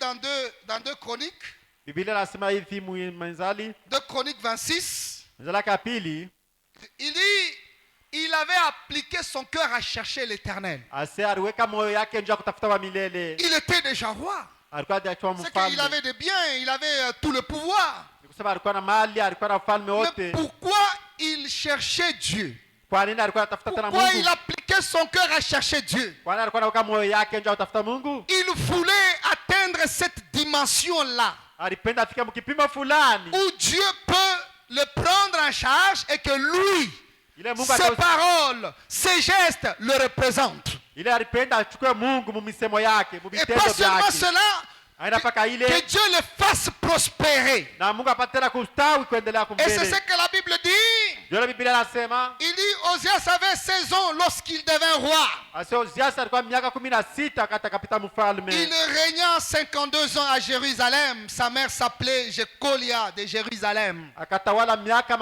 dans 2 Chroniques, Biblia inasema hivi mwenzali, 2 Chroniques 26, mwenzala ya pili, il dit il avait appliqué son cœur à chercher l'Éternel. ase aliweka moyo yake njia kutafuta wa milele. Il était déjà roi. Alikuwa hajachua C'est qu'il mfalme. avait des biens, il avait tout le pouvoir. Nikusema alikuwa na mali, alikuwa na ufalme Mais wote. pourquoi il cherchait Dieu? Kwa nini alikuwa anatafuta tena Pourquoi il Mungu? appliquait son cœur à chercher Dieu? Kwa nini alikuwa anaweka moyo yake njia kutafuta Mungu? Il voulait atteindre cette dimension-là Alipenda afike mkipimo fulani. où Dieu peut le prendre en charge et que lui, Ile Mungu ses paroles, ses gestes le représentent. ile alipenda achukue Mungu mumisemo yake, Et mubitendo pas seulement vyake. cela, Aina paka ile que Dieu le fasse prospérer. na Mungu apate tena kustawi kuendelea Et c'est ce kumbele. que la Bible dit. Ndio Biblia inasema Il dit Osias avait 16 ans lorsqu'il devint roi. ase Ozias alikuwa miaka 16 wakati akapita mfalme. Il régna 52 ans à Jérusalem. Sa mère s'appelait Jecolia de Jérusalem. Akatawala miaka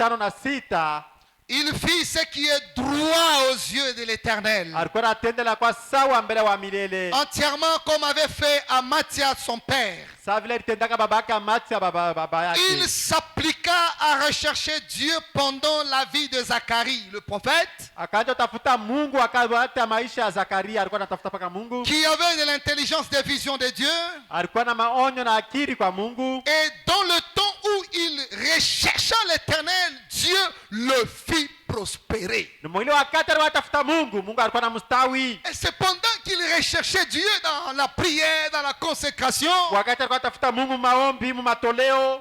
56. Il fit ce qui est droit aux yeux de l'Éternel, Alikuwa anatendela kwa sawa mbele wa milele. entièrement comme avait fait Amathia son père. Sawa vile alitendaka babake Amatsia baba Il yake. s'appliqua à rechercher Dieu pendant la vie de Zacharie, le prophète, Akaanza tafuta Mungu akabata maisha ya Zakaria, alikuwa anatafuta paka Mungu. qui avait de l'intelligence des visions de Dieu. Alikuwa na maonyo na akili kwa Mungu. Et dans le temps où il rechercha l'Éternel, Dieu le fit prospérer. Ni mwile wakati alikuwa anatafuta Mungu, Mungu alikuwa anamstawi. Et c'est pendant qu'il recherchait Dieu dans la prière, dans la consécration, Wakati alikuwa anatafuta Mungu maombi, matoleo,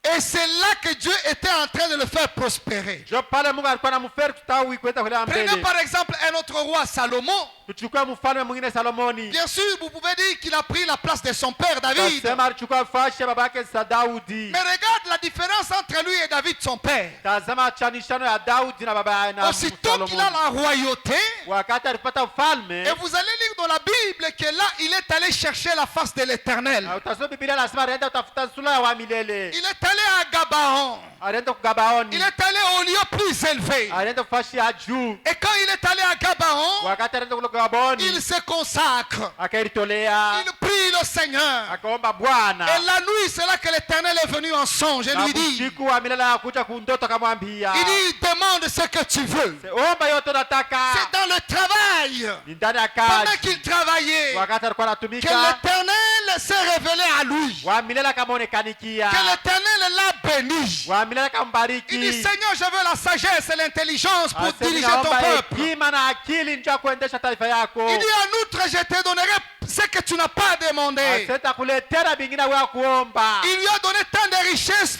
et c'est là que Dieu était en train de le faire prospérer. ndio pale Mungu alikuwa anamferi kustawi kwenda kule Prenez mbele. par exemple un autre roi, Salomon. Tuchukue mfalme mwingine Salomoni. Bien sûr, vous pouvez dire qu'il a pris la place de son père David. Tasema alichukua nafasi ya babake sa Daudi. Mais regarde la différence entre lui et David, son père. Tazama chanishano ya Daudi na baba na Aussitôt qu'il a la royauté, wakati alipata ufalme, et vous allez lire dans la Bible que là, il est allé chercher la face de l'Éternel. utasoma Biblia inasema alienda kutafuta sura ya milele. Il est allé à Gabaon. Alienda kugabaoni. Il est allé au lieu plus élevé. Alienda kufashi ya juu. Et quand il est allé à Gabaon, Wakati alienda kule Gaboni, il se consacre. akaitolea, Il prie le Seigneur. akaomba Bwana. Et la nuit, c'est là que l'Éternel est venu en songe et Na lui dit, usiku wa milele akuja kundoto akamwambia, il dit, demande ce que tu veux. omba yote unataka. C'est dans le travail, Ni ndani ya pendant kazi. qu'il travaillait, Wakati alikuwa que anatumika, l'Éternel s'est révélé à lui. wa milele akamonekanikia, Que l'Éternel l'a béni. wa milele Il dit, akambariki. Seigneur, je veux la sagesse et l'intelligence pour Asema, diriger ton naomba peuple. hekima na akili njoo kuendesha taifa yako. Il dit, en outre, je te donnerai ce que tu n'as pas demandé. Sitakuletea vingine wewe kuomba. Il lui a donné tant de richesses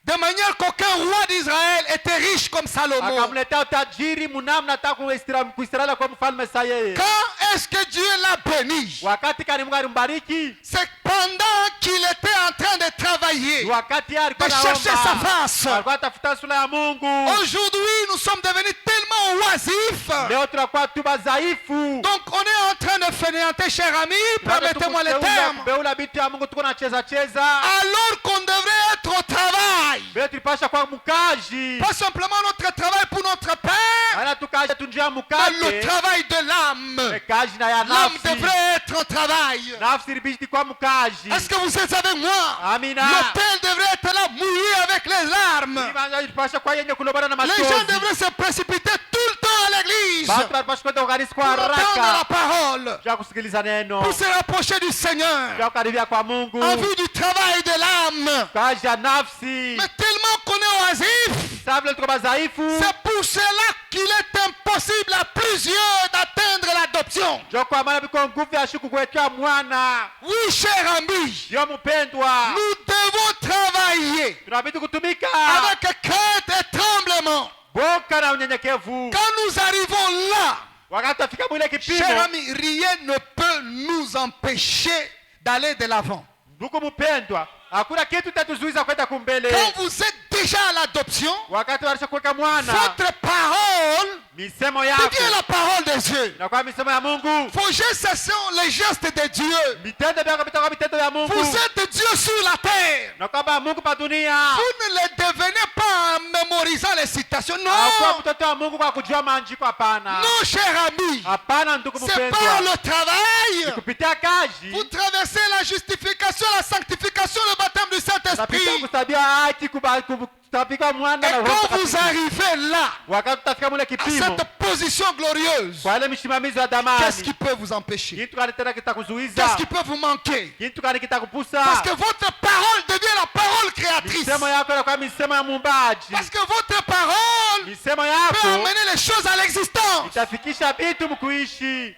de manière qu'aucun roi d'Israël était riche comme Salomon. Akamletea utajiri mnamna hata kuisraeli kwa mfalme sa yeye. Quand est-ce que Dieu l'a béni? Wakati kani Mungu alimbariki, C'est pendant qu'il était en train de travailler, wakati de alikuwa chercher sa anaomba, face. alikuwa atafuta sura ya Mungu. Aujourd'hui, nous sommes devenus tellement oisifs. Leo tunakuwa tu dhaifu. Donc, on est en train de fainéanter, cher ami, permettez-moi le terme. Beula binti ya Mungu tuko na cheza cheza. Alors qu'on devrait être au travail. Leo tulipasha kwa mkaji. Pas simplement notre travail pour notre Père, Ana tukaje tunjia mais mkate. le travail de l'âme. Kaji na ya L'âme nafsi. devrait être au travail. Nafsi libishti kwa mkaji. Est-ce que vous êtes avec moi? Amina. L'autel devrait être là mouillé avec les larmes. Tulipasha kwa yenye kulobana na Les gens machozi. devraient se précipiter tout le temps à l'église Batu tulipasha kwenda kanisa kwa pour entendre la haraka. parole, Jua kusikiliza neno. pour se rapprocher du Seigneur Jua kukaribia kwa Mungu. en vue du travail de l'âme. Kaji ya nafsi. Mais tellement qu'on est oisif, Sabile tuko dhaifu. c'est pour cela qu'il est impossible à plusieurs d'atteindre l'adoption. Jua kwa maana biko nguvu ya shuku kuwekea mwana. Oui, cher ami, Yo mpendwa. nous devons travailler Tunabidi kutumika. avec crainte et tremblement. Boka na unyenyekevu. Quand nous arrivons là, Wakati tafika mwile cher kipimo. ami, rien ne peut nous empêcher d'aller de l'avant. Ndugu mpendwa, hakuna kitu tatuzuiza kwenda kumbele. Quand vous êtes déjà à l'adoption, Wakati walisha kuweka mwana. votre parole Misemo yako. devient la parole de Dieu. Na kwa misemo ya Mungu. Vos gestes, ce sont les gestes de Dieu. Mitendo vyako vitakuwa mitendo ya Mungu. Vous êtes Dieu sur la terre. Na kwamba Mungu pa dunia. Vous ne le devenez pas en mémorisant les citations. Hakuwa Non. mtoto wa Mungu kwa kujua maandiko, hapana. Non, cher ami. Hapana ndugu C'est par mpendwa. le travail. Kupitia kazi. Vous traversez la justification, la sanctification, le baptême du Tunapita Saint-Esprit. kusabia haki, kutapika mwana Et na Roho quand vous Mtakatifu. arrivez là, Wakati tutafika mwile à kipimo. cette position glorieuse, Kwa ile msimamizi wa qu'est-ce damani. qui peut vous empêcher? Kitu gani tena kitakuzuiza? Qu'est-ce qui peut vous manquer? Kitu gani kitakupusa? Parce que votre parole devient la parole créatrice. Misemo yako inakuwa misemo ya muumbaji. Parce que votre parole Misemo peut yako amener les choses à l'existence. itafikisha vitu mkuishi.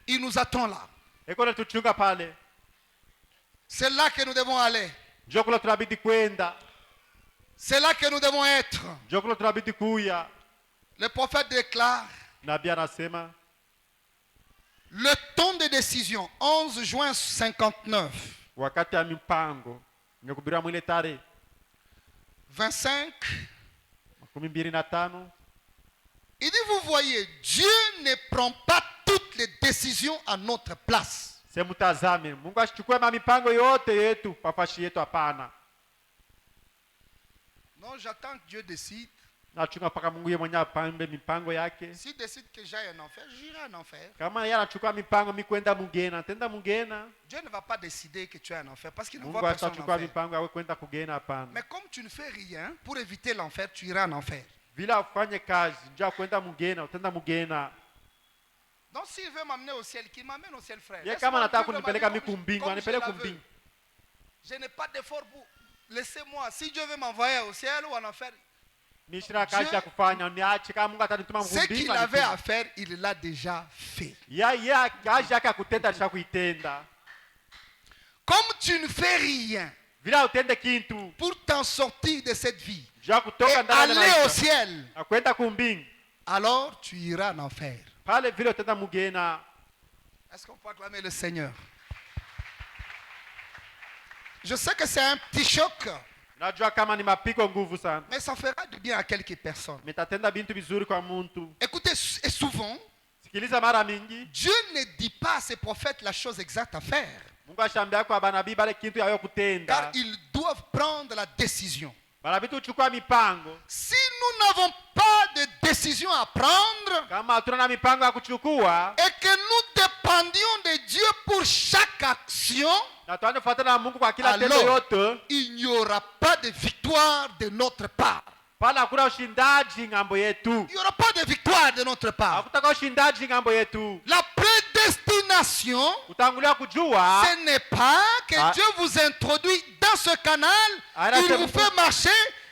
Il nous attend là. Eko na tuchunga pale. C'est là que nous devons aller. Njoo kule tunabidi kwenda. C'est là que nous devons être. Njoo kule tunabidi kuya. Le prophète déclare Nabii anasema le temps de décision, 11 juin 59, wakati ya mipango nimekubiria mwile tarehe 25. 25. Il dit, vous voyez, Dieu ne prend pas toutes les décisions à notre place. Semutazame Mungu asichukue mipango yote yetu papashi yetu, hapana. Non, j'attends que Dieu décide. Nachunga paka Mungu yeye mwenyewe apambe mipango yake. S'il décide que j'aille en enfer, j'irai en enfer. Kama yeye anachukua mipango mi kwenda mugena, tenda mugena. Dieu ne va pas décider que tu es en enfer parce qu'il ne Mungu voit personne en atachukua enfer. mipango yawe kwenda kugena, hapana. Mais comme tu ne fais rien pour éviter l'enfer, tu iras en enfer. Vila ufanye kazi njoo kwenda mugena, utenda mugena. Donc s'il veut m'amener au ciel, qu'il m'amène au ciel, frère. Yeye Laisse-moi kama anataka vivre ma kunipeleka vie mi comme kumbingu, je anipeleke la veux. kumbingu. Je n'ai pas d'effort pour... Laissez-moi. Si Dieu veut m'envoyer au ciel ou en enfer, Nishira kazi ya kufanya, niache kama Mungu atanituma ce qu'il kumbingu. avait à faire, il l'a déjà fait. Yeye kazi yake akutenda alishakuitenda. Comme tu ne fais rien Vila utende kintu pour t'en sortir de cette vie njoo et kutoka ndani ya aller au maisha. ciel, Akwenda kumbingu. alors tu iras en enfer. Pale vile utenda mugena. Est-ce qu'on peut acclamer le Seigneur? Je sais que c'est un petit choc, Najua kama ni mapiko nguvu sana. mais ça fera du bien à quelques personnes. Mitatenda bintu vizuri kwa muntu. Écoutez, et souvent, Sikiliza mara mingi. Dieu ne dit pas à ses prophètes la chose exacte à faire, Mungu ashambia kwa banabii bale kintu yayo car kutenda. ils doivent prendre la décision. Banabii tuchukua mipango. Si nous n'avons pas de décision à prendre Kama hatuna na mipango ya kuchukua, et que nous dépendions de Dieu pour chaque action, na tuanze kufuatana na Mungu kwa kila tendo alors yote, il n'y aura pas de victoire de notre part. pala hakuna ushindaji ngambo yetu. Il n'y aura pas de victoire de notre part. Hakutaka ushindaji ngambo yetu. La prédestination révélation, kutangulia kujua ce n'est pas que Ah. Dieu vous introduit dans ce canal, Ah, là, il c'est vous beaucoup. fait marcher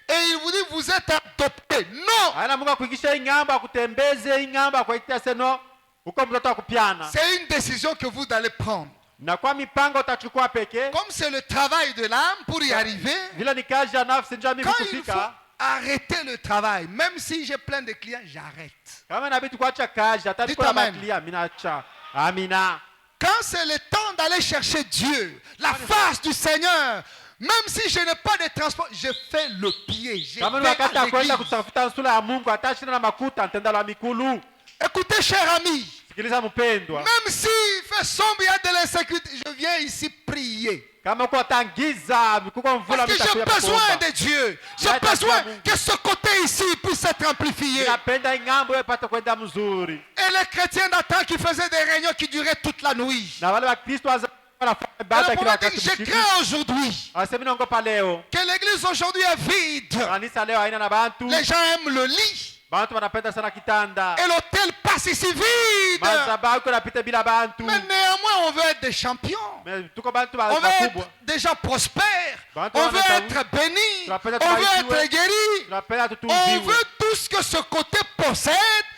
et il vous dit vous êtes adopté. Non, aina Mungu akuingisha ing'ambo akutembeze ing'ambo akuitia seno uko mtoto wa kupiana c'est une décision que vous allez prendre. na kwa mipango utachukua peke Comme c'est le travail de l'âme pour y arriver, vile ni kazi ya nafsi njoo mimi quand il faut kufika arrêter le travail, même si j'ai plein de clients, j'arrête. kama inabidi kuacha kazi hata Dites niko na amen. baklia mimi naacha amina Quand c'est le temps d'aller chercher Dieu, la face du Seigneur, même si je n'ai pas de transport, je fais le pied. Je kama ni vais wakati à ya kwenda l'église. kutafuta sura ya Mungu hata shina na makuta ntenda la mikulu Écoutez, cher ami, sikiliza mpendwa même s'il fait sombre, il y a de l'insécurité, je viens ici prier. kama uko tangiza mikuko mvula Parce que j'ai besoin de Dieu. J'ai besoin que ce côté ici puisse être amplifié. napenda ing'ambo wewe pata kwenda mzuri Et les chrétiens d'antan qui faisaient des réunions qui duraient toute la nuit. na wale wakristo wanafanya Et ibada le kila prophète dit, wakati je usiku. crains aujourd'hui Anasema naogopa leo que l'église aujourd'hui est vide. kanisa leo haina na bantu Les gens aiment le lit. bantu wanapenda sana kitanda Et l'hôtel passe ici vide. madhabahu iko napita bila bantu Mais néanmoins, on veut être des champions. Mais tuko bantu On veut bakubwa être déjà prospères. Bantu On veut wanatabu- être bénis. tunapenda On veut tubarikiwe. être guéris. tunapenda On tutunziwe veut tout ce que ce côté possède,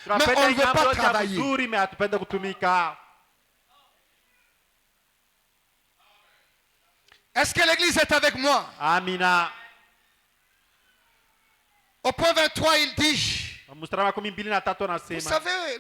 mais tunapenda on ne veut ing'ambo pas yote ya travailler. mzuri mais hatupenda kutumika Est-ce que l'église est avec moi? amina Au point 23, il dit, mstari wa 12 vous anasema savez,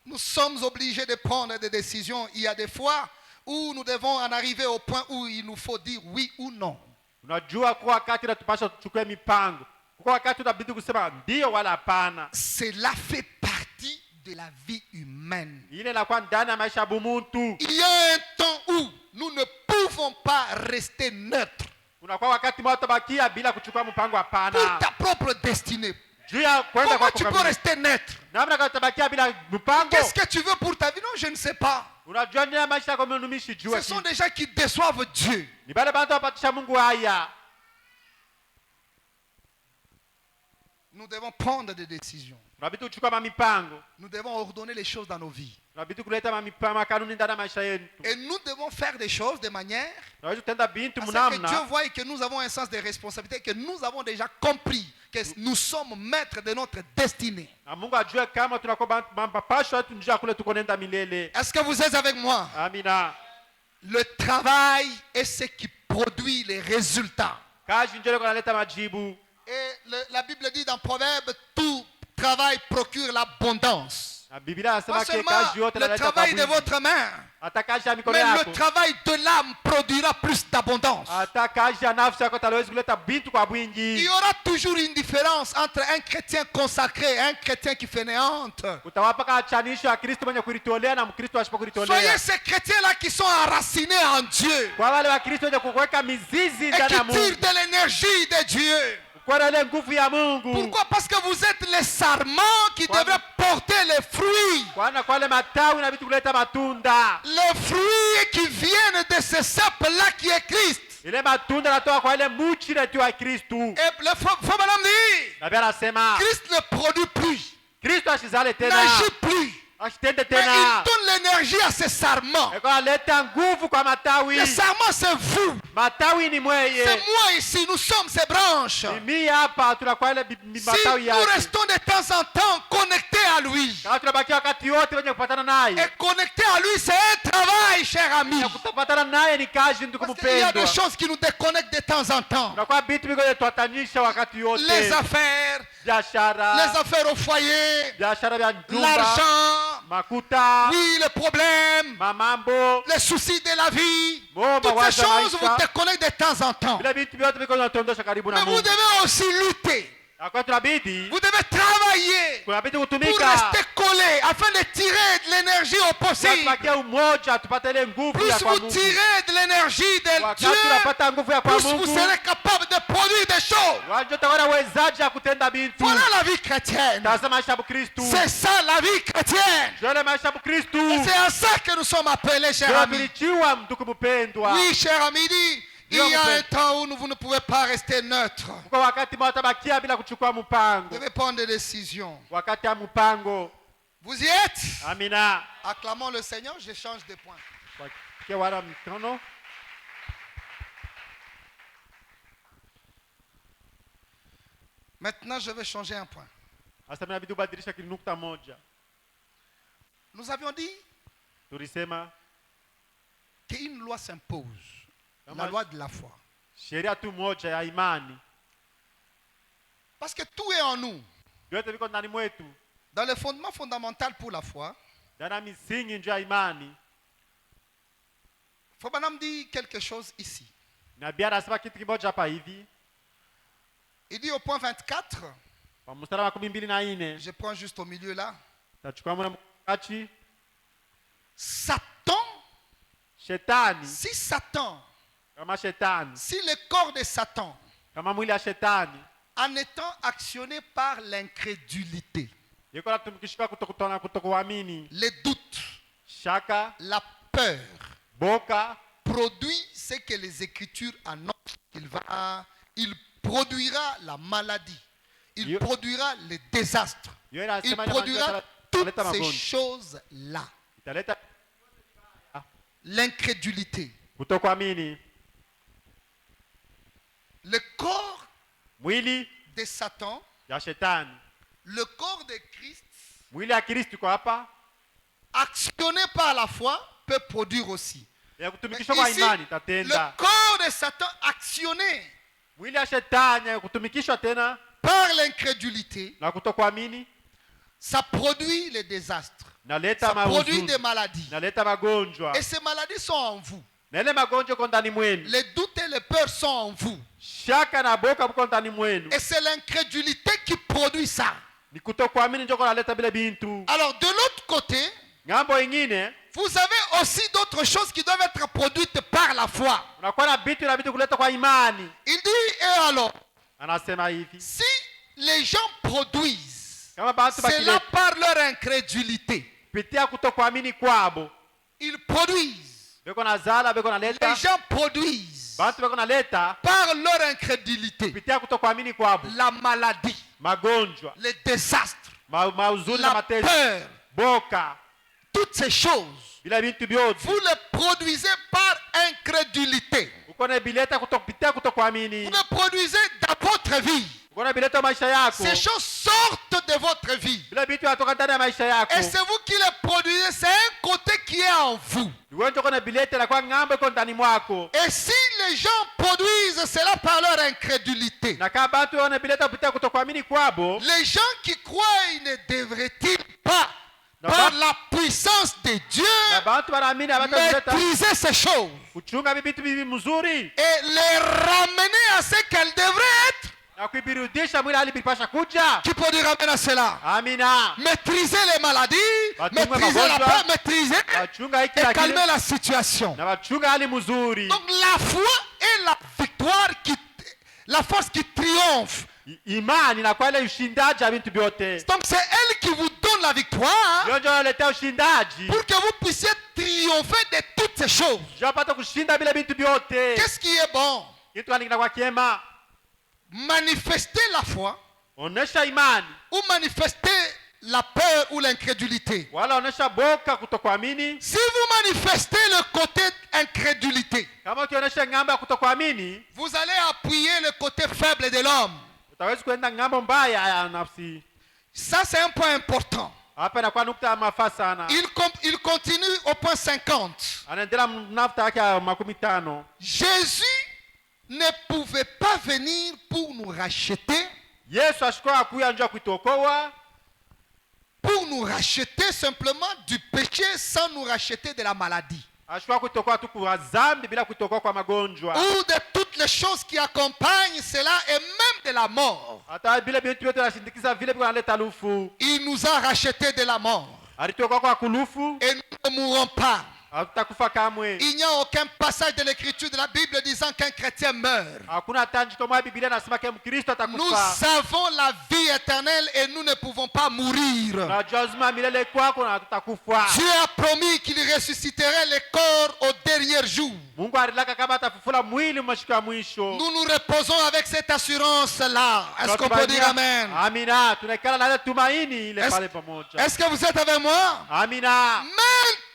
nous sommes obligés de prendre des décisions. Il y a des fois où nous devons en arriver au point où il nous faut dire oui ou non. unajua kwa wakati natupasha tuchukue mipango kwa wakati unabidi kusema ndio wala hapana Cela fait partie de la vie humaine. ile inakuwa ndani ya maisha ya bumuntu Il y a un temps où nous ne pouvons pas rester neutres unakuwa wakati mmoja utabakia bila kuchukua mpango pour hapana ta propre destinée. juu ya kwenda Comment kwa tu peux rester neutre? namna kama utabakia bila mpango Qu'est-ce que tu veux pour ta vie? Non, je ne sais pas. unajua nini ya maisha yako mnumishi juu Ce sont des gens qui déçoivent Dieu. ni bale bantu wapatisha Mungu haya Nous devons prendre des décisions. unabidi kuchukua mipango Nous devons ordonner les choses dans nos vies. unabidi kuleta mipango kanuni ndani ya maisha yetu Et nous devons faire des choses de manière unaweza kutenda bintu à ce que Dieu mnamna voie que nous avons un sens de responsabilité, que nous avons déjà compris que nous sommes maîtres de notre destinée. na Mungu ajue kama tunakuwa bantu mapasho yetu njia kule tuko nenda milele Est-ce que vous êtes avec moi? amina Le travail est ce qui produit les résultats. kazi njoo kunaleta majibu Et la Bible dit dans Proverbe, tout travail procure l'abondance. na Biblia Pas inasema ke seulement kazi yote le inaleta travail de kaburi votre main, hata kazi ya mikono mais yako le travail de l'âme produira plus d'abondance. hata kazi ya nafsi yako itaweza kuleta bintu kwa Il bwingi y aura toujours une différence entre un chrétien consacré et un chrétien qui fainéante. utawapa kachanisho ya Kristo mwenye kuritolea na Mkristo asipo Soyez kuritolea ces chrétiens-là qui sont enracinés en Dieu kwa wale wa Kristo wenye kuweka mizizi et ndani ya qui Mungu tirent de l'énergie de Dieu. kwa ile nguvu ya Mungu Pourquoi? Parce que vous êtes les sarments qui Quoi? devraient porter les fruits. kwa ile matawi inabidi kuleta matunda Les fruits qui viennent de ce sap-là qui est Christ. ile matunda natoka kwa ile muchi letu ya Kristo Et le faux bonhomme dit, na Biblia anasema Christ ne produit plus, Kristo asizale tena n'agit plus. asitende Mais tena il donne l'énergie à ces sarments. eko aleta nguvu kwa matawi Les sarments, c'est vous. matawi ni mweye C'est moi ici, nous sommes ces branches. mimi hapa tunakuwa ile Si matawi nous yake restons de temps en temps connectés à lui, kama tunabakia wakati wote wenye kupatana naye et connectés à lui, c'est un travail, cher ami. na kutapatana naye ni kazi ndugu Parce qu'il y a des mpendwa choses qui nous déconnectent de temps en temps. tunakuwa vitu vingine tuatanisha wakati Les yote affaires, biashara les affaires au foyer, biashara vya nyumba l'argent, makuta oui, les problèmes, mamambo les soucis de la vie. Mo, Toutes mawazo ces ya choses vous maisha. déconnectent de temps en temps. vile vitu vyote viko vinatondosha karibu na Mais vous Mungu devez aussi lutter. na kwa tunabidi Vous devez travailler kunabidi pour kutumika rester collé afin de tirer de l'énergie au possible. tupatie umoja tupate ile nguvu Plus ya kwa vous Mungu tirez de l'énergie de wakati Dieu, tunapata nguvu ya kwa plus vous Mungu serez capable de produire des choses. wajua utakuwa wezaji ya kutenda bintu Voilà la vie chrétienne. tazama maisha ya Kristo C'est ça la vie chrétienne. jole maisha ya Kristo Et c'est à ça que nous sommes appelés, chers ndio amis. tulichiwa ndugu mpendwa Oui, cher ami, dit, il y a un temps où vous ne pouvez pas rester neutre. kwa wakati mmoja utabakia bila kuchukua Vous mpango devez prendre des décisions. wakati ya mpango Vous y êtes? Amina. Acclamons le Seigneur, j'échange des points. Wakie wala mikono. Maintenant, je vais changer un point. Sasa inabidi ubadilisha kinukta moja. Nous avions dit Tulisema qu'une loi s'impose, la Comment- loi de la foi. sheria tu moja ya imani. Parce que tout est en nous. Vyote viko ndani mwetu. Dans le fondement fondamental pour la foi, Ndani misingi nje ya imani. Fobanam dit quelque chose ici. Nabii anasema kitu kimoja hapa hivi. Il dit au point 24, Kwa mstari wa 24. je prends juste au milieu là, Tachukua mwana mkachi. Satan, Shetani. si Satan, Kama shetani. si le corps de Satan, Kama mwili ya shetani. en étant actionné par l'incrédulité, Yuko natumikishwa kutokuamini. les doutes, Shaka. la peur, Boka. produit ce que les Écritures annoncent il produira la maladie, il Yo- produira les désastres, Yo il inasema produira toutes italeta ces magonjwa. choses-là. Italeta L'incrédulité, kutokuamini. le corps Mwili de Satan, ya shetani. le corps de Christ, Mwili ya Kristo kwa hapa. actionné par la foi, peut produire aussi. Ya Mais kutumikishwa kwa ici, imani le tatenda. corps de Satan actionné Mwili ya shetani ya kutumikishwa tena par l'incrédulité, na kutokuamini. ça produit les désastres, Naleta ça produit mahuzuni. des maladies. Naleta magonjwa. Et ces maladies sont en vous. Na ile magonjwa kwa ndani mwenu. Les doutes et les peurs sont en vous. Shaka na boka kwa ndani mwenu. Et c'est l'incrédulité qui produit ça. Ni kutokuamini ndio kunaleta bile bintu. Alors de l'autre côté, Ngambo ingine vous avez aussi d'autres choses qui doivent être produites par la foi. unakuwa na bitu inabidi kuleta kwa imani. Il dit, et alors, Anasema hivi. si les gens produisent Kama bantu cela bakileta par leur incrédulité, pitia kutokuamini kwabo. ils produisent, Beko na zala, beko na les leta. gens produisent Bantu beko na leta par leur incrédulité pitia kutokuamini kwabo. la maladie, Magonjwa, les désastres, mauzuri na la mateso, peur, boka, toutes ces choses. bila bintu vyote. Vous les produisez par incrédulité. Uko na bileta kutokupitia kutokuamini. Vous les produisez dans votre vie. Uko na bileta maisha yako. Ces choses sortent de votre vie. Bila bitu yatoka ndani ya maisha yako. Et c'est vous qui les produisez. C'est un côté qui est en vous. Wewe uko na bileta na kwa ngambo iko ndani mwako. Et si les gens produisent cela par leur incrédulité, Na kama bantu wana bileta kupitia kutokuamini kwabo, les gens qui croient ne devraient-ils pas, Non, par pas- la puissance de Dieu, na bantu wanaamini abata maîtriser ces choses kuchunga vitu hivi mzuri et les ramener à ce qu'elles devraient être? na kuibirudisha mwili hali bilipasha kuja. Qui peut dire amen à cela? Amina. Maîtriser les maladies, Wachunga maîtriser la magonjwa. peur, maîtriser Wachunga hiki et na calmer kile la situation. na wachunga hali mzuri. Donc la foi est la victoire la force qui triomphe. Imani na kwa ile ushindaji wa vitu vyote. Donc c'est elle qui vous donne la victoire Ndio ndio inaletea ushindaji. pour que vous puissiez triompher de toutes ces choses. Japata kushinda bila vitu vyote. Qu'est-ce qui est bon? Kitu gani kinakuwa kiema? Manifester la foi Onesha imani ou manifester la peur ou l'incrédulité. wala onesha boka kutokuamini. Si vous manifestez le côté incrédulité, Kama ukionyesha ng'ambo ya kutokuamini, vous allez appuyer le côté faible de l'homme. utaweza kuenda ng'ambo mbaya ya nafsi. Ça, c'est un point important. Hapa inakuwa nukta ya mafaa sana. Il continue au point 50. Anaendelea nafta yake ya 50. Jésus ne pouvait pas venir pour nous racheter, Yesu ashikuwa akuya njoo kutuokoa, pour nous racheter simplement du péché sans nous racheter de la maladie. ashikuwa kutuokoa tu kwa dhambi bila kutuokoa kwa magonjwa. Ou de toutes les choses qui accompagnent cela et même de la mort. Hata bila vitu vyote vinashindikiza vile vinaleta lufu. Il nous a rachetés de la mort. Alituokoa kwa kulufu Et nous ne mourrons pas. Hatutakufa kamwe. Il n'y a aucun passage de l'écriture de la Bible disant qu'un chrétien meurt. Hakuna tanjiko moja Biblia inasema kama Mkristo Nous atakufa. avons la vie éternelle et nous ne pouvons pas mourir. Unajua uzima milele kwako na hatutakufa. Dieu a promis qu'il ressusciterait les corps au dernier jour. Mungu alilaka kama atafufula mwili mwisho wa mwisho. Nous nous reposons avec cette assurance-là. Est-ce qu'on peut dire Amen? Amina. Tunaikala na ile tumaini ile pale pamoja. Est-ce que vous êtes avec moi? Amina.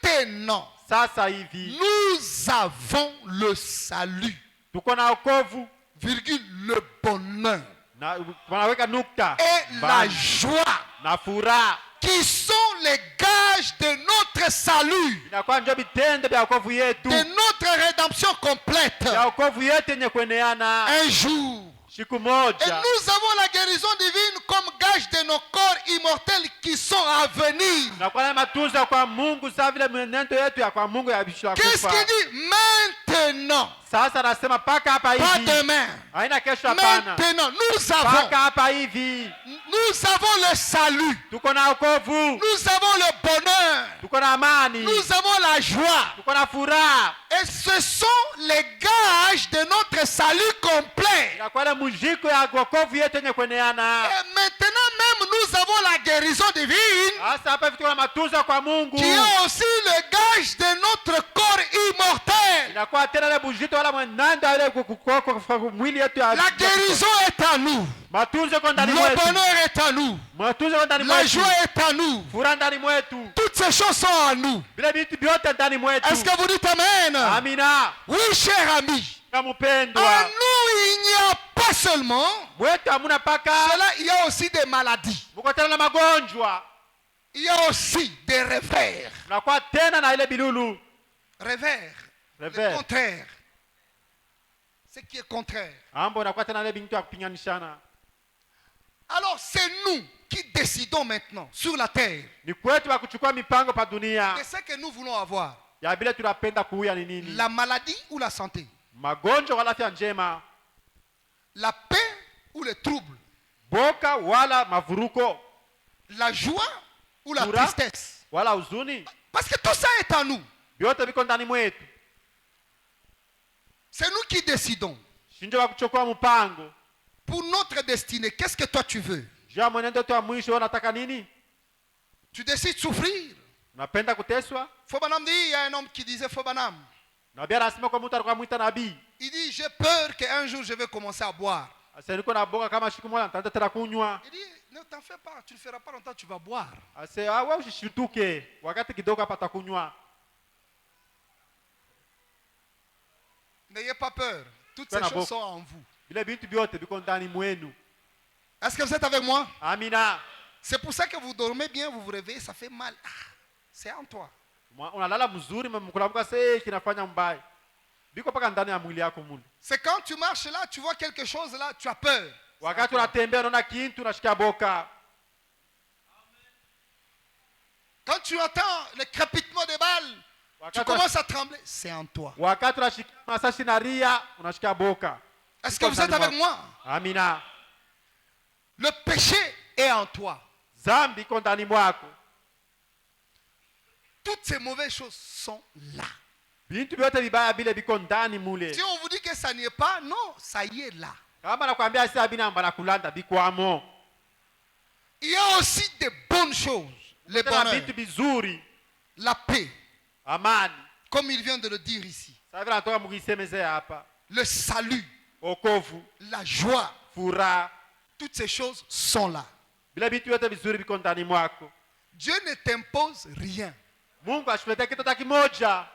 Maintenant, Sasa hivi nous avons le salut, tuko na wokovu virgule, le bonheur na wanaweka nukta et la Bali. joie Na furaha qui sont les gages de notre salut, inakuwa ndio vitendo vya wokovu yetu, de notre rédemption complète. ya wokovu yetu yenye kueneana Un jour, siku et moja. nous avons la guérison divine comme gage de nos corps immortels qui sont à venir. Na kwa na matunzo kwa Mungu sawa vile mwenendo yetu ya kwa Mungu ya bishwa Qu'est-ce kufa. qu'il dit? Maintenant, Sasa nasema paka hapa pas hivi. demain. Haina kesho hapana. Maintenant, nous avons Paka hapa hivi. le salut, Tuko na wokovu, nous avons le bonheur, tuko na amani, nous avons la joie. tuko na furaha. Et ce sont les gages de notre salut complet. Na kwa ile mujiko ya wokovu yetu yenye kueneana. Et maintenant même, nous avons la guérison divine Sasa hapa hivi tuko na matunzo kwa Mungu. qui est aussi le gage de notre corps immortel. Inakuwa tena ile bujito wala mwenendo ile kukoko mwili yetu ya La guérison est à nous. matunzo kwa Le ndani mwetu. bonheur est à nous. Matunzo kwa ndani La mwetu. joie est à nous. Furaha ndani mwetu. Toutes ces choses sont à nous. Vile vitu vyote ndani mwetu. Est-ce que vous dites Amen? Amina. Oui, cher ami. Kama En mpendwa. nous, il n'y a pas seulement Mwetu hamuna paka. cela, il y a aussi des maladies. Mko tena na magonjwa. Il y a aussi des revers. Nakuwa tena na ile bilulu. Revers. Le Revers. contraire. Ce qui est contraire. Ambo nakuwa tena ile bintu ya kupinganishana. Alors, c'est nous qui décidons maintenant sur la terre Ni kwetu wa kuchukua mipango pa dunia. de ce que nous voulons avoir. Ya bila tunapenda kuuya ni nini? La maladie ou la santé? Magonjwa wala afya njema. La paix ou le trouble? Boka wala mavuruko. La joie ou la Furaha tristesse? wala huzuni. Parce que tout ça est à nous. Vyote viko ndani mwetu. C'est nous qui décidons. Shinjo wa kuchukua mpango. Pour notre destinée, qu'est-ce que toi tu veux? Jua mwenendo wetu wa mwisho unataka nini? Tu décides de souffrir. Unapenda kuteswa? Fobanam dit, il y a un homme qui disait Fobanam. Nabii anasema kwa mtu alikuwa mwita nabii. Il dit, j'ai peur qu'un jour je vais commencer à boire. Asa niko na boga kama siku moja nitaanza tena kunywa. Il dit, ne t'en fais pas, tu ne feras pas longtemps, tu vas boire. Asa wewe usishituke. Wakati kidogo hapa atakunywa. N'ayez pas peur. Toutes Fais ces la choses boque. sont en vous. Vile vitu vyote viko ndani mwenu. Est-ce que vous êtes avec moi? Amina. C'est pour ça que vous dormez bien, vous vous réveillez, ça fait mal. Ah, c'est en toi. Unalala mzuri mkulamuka sasa kinafanya mbaya. Biko paka ndani ya mwili yako mule. C'est quand tu marches là, tu vois quelque chose là, tu as peur. Wakati unatembea unaona kintu unashikia boka. Quand tu entends le crépitement des balles, tu Wakati commences à trembler. C'est en toi. wakati unashikia masasi na ria unashikia boka. Est-ce que vous êtes avec moi? Amina. Le péché est en toi. Zambi iko ndani mwako. Toutes ces mauvaises choses sont là. Bintu vyote vibaya vile biko ndani mule. Si on vous dit que ça n'y est pas, non, ça y est là. Kama nakwambia sasa bina mbana kulanda biko amo. Il y a aussi des bonnes choses. Le Tena bonheur, bintu bizuri, la paix, amani. comme il vient de le dire ici. Sasa vile natoka mkisemeze hapa. Le salut, Wokovu, la joie, furaha. toutes ces choses sont là. Bila vitu vyote vizuri viko ndani mwako. Dieu ne t'impose rien. Mungu ashuletea kitu hata kimoja.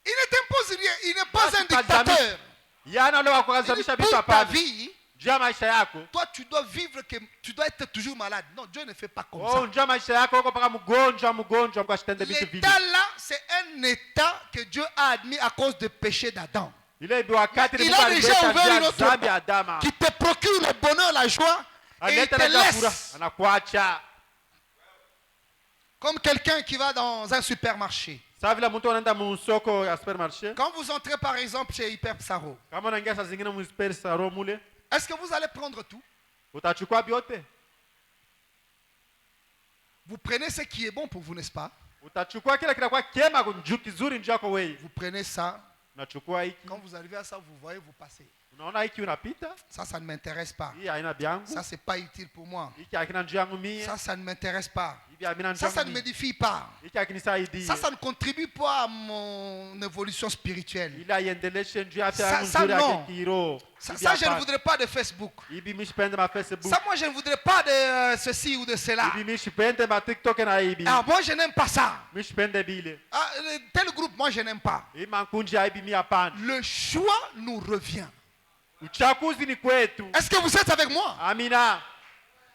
Il ne t'impose rien. Il n'est pas Basi un dictateur. Yana ule wa Il dit, kukazamisha vitu pour ta hapana. vie, Njia maisha yako. toi tu dois vivre, tu dois être toujours malade. Non, Dieu ne fait pas comme Oh, ça. njia maisha yako uko paka mgonjwa Mungu ashitende vitu vile. L'état là, c'est un état que Dieu a admis à cause du péché d'Adam. Ile bi wakati Il Mungu a déjà alileta ouvert une njia autre zambi porte Adama. qui te procure le bonheur, la joie, et il Alileta te na furaha, laisse anakuacha. comme quelqu'un qui va dans un supermarché. Sasa vile mtu anaenda mu soko ya supermarché. Quand vous entrez par exemple chez Hyper Psaro, Kama unaingia saa zingine mu super saro mule, est-ce que vous allez prendre tout? utachukua vyote. Vous prenez ce qui est bon pour vous, n'est-ce pas? Utachukua kile kinakuwa kema kizuri njoo yako wewe. Vous prenez ça. Unachukua hiki. Quand vous arrivez à ça, vous voyez, vous passez. Unaona hiki unapita? Ça ne m'intéresse pas. Hii haina byangu. Ça, c'est pas utile pour moi. Hiki hakina njoo yangu mie. Ça ne m'intéresse pas. Hivi hamina njoo yangu. Ça ne m'édifie pas. Hiki hakinisaidii. Ça ne contribue pas à mon évolution spirituelle. Ila iendeleshe njoo afya yangu Ça, nzuri non. yake kiroho. Ça, je ne voudrais pas de Facebook. Hivi mimi sipende ma Facebook. Ça, moi, je ne voudrais pas de ceci ou de cela. Hivi mimi sipende ma TikTok na hivi. Ah, moi, je n'aime pas ça. Mimi sipende bile. Ah, tel groupe, moi, je n'aime pas. Hii mankunji ya hivi mimi hapana. Le choix nous revient. Uchaguzi ni kwetu. Est-ce que vous êtes avec moi? Amina.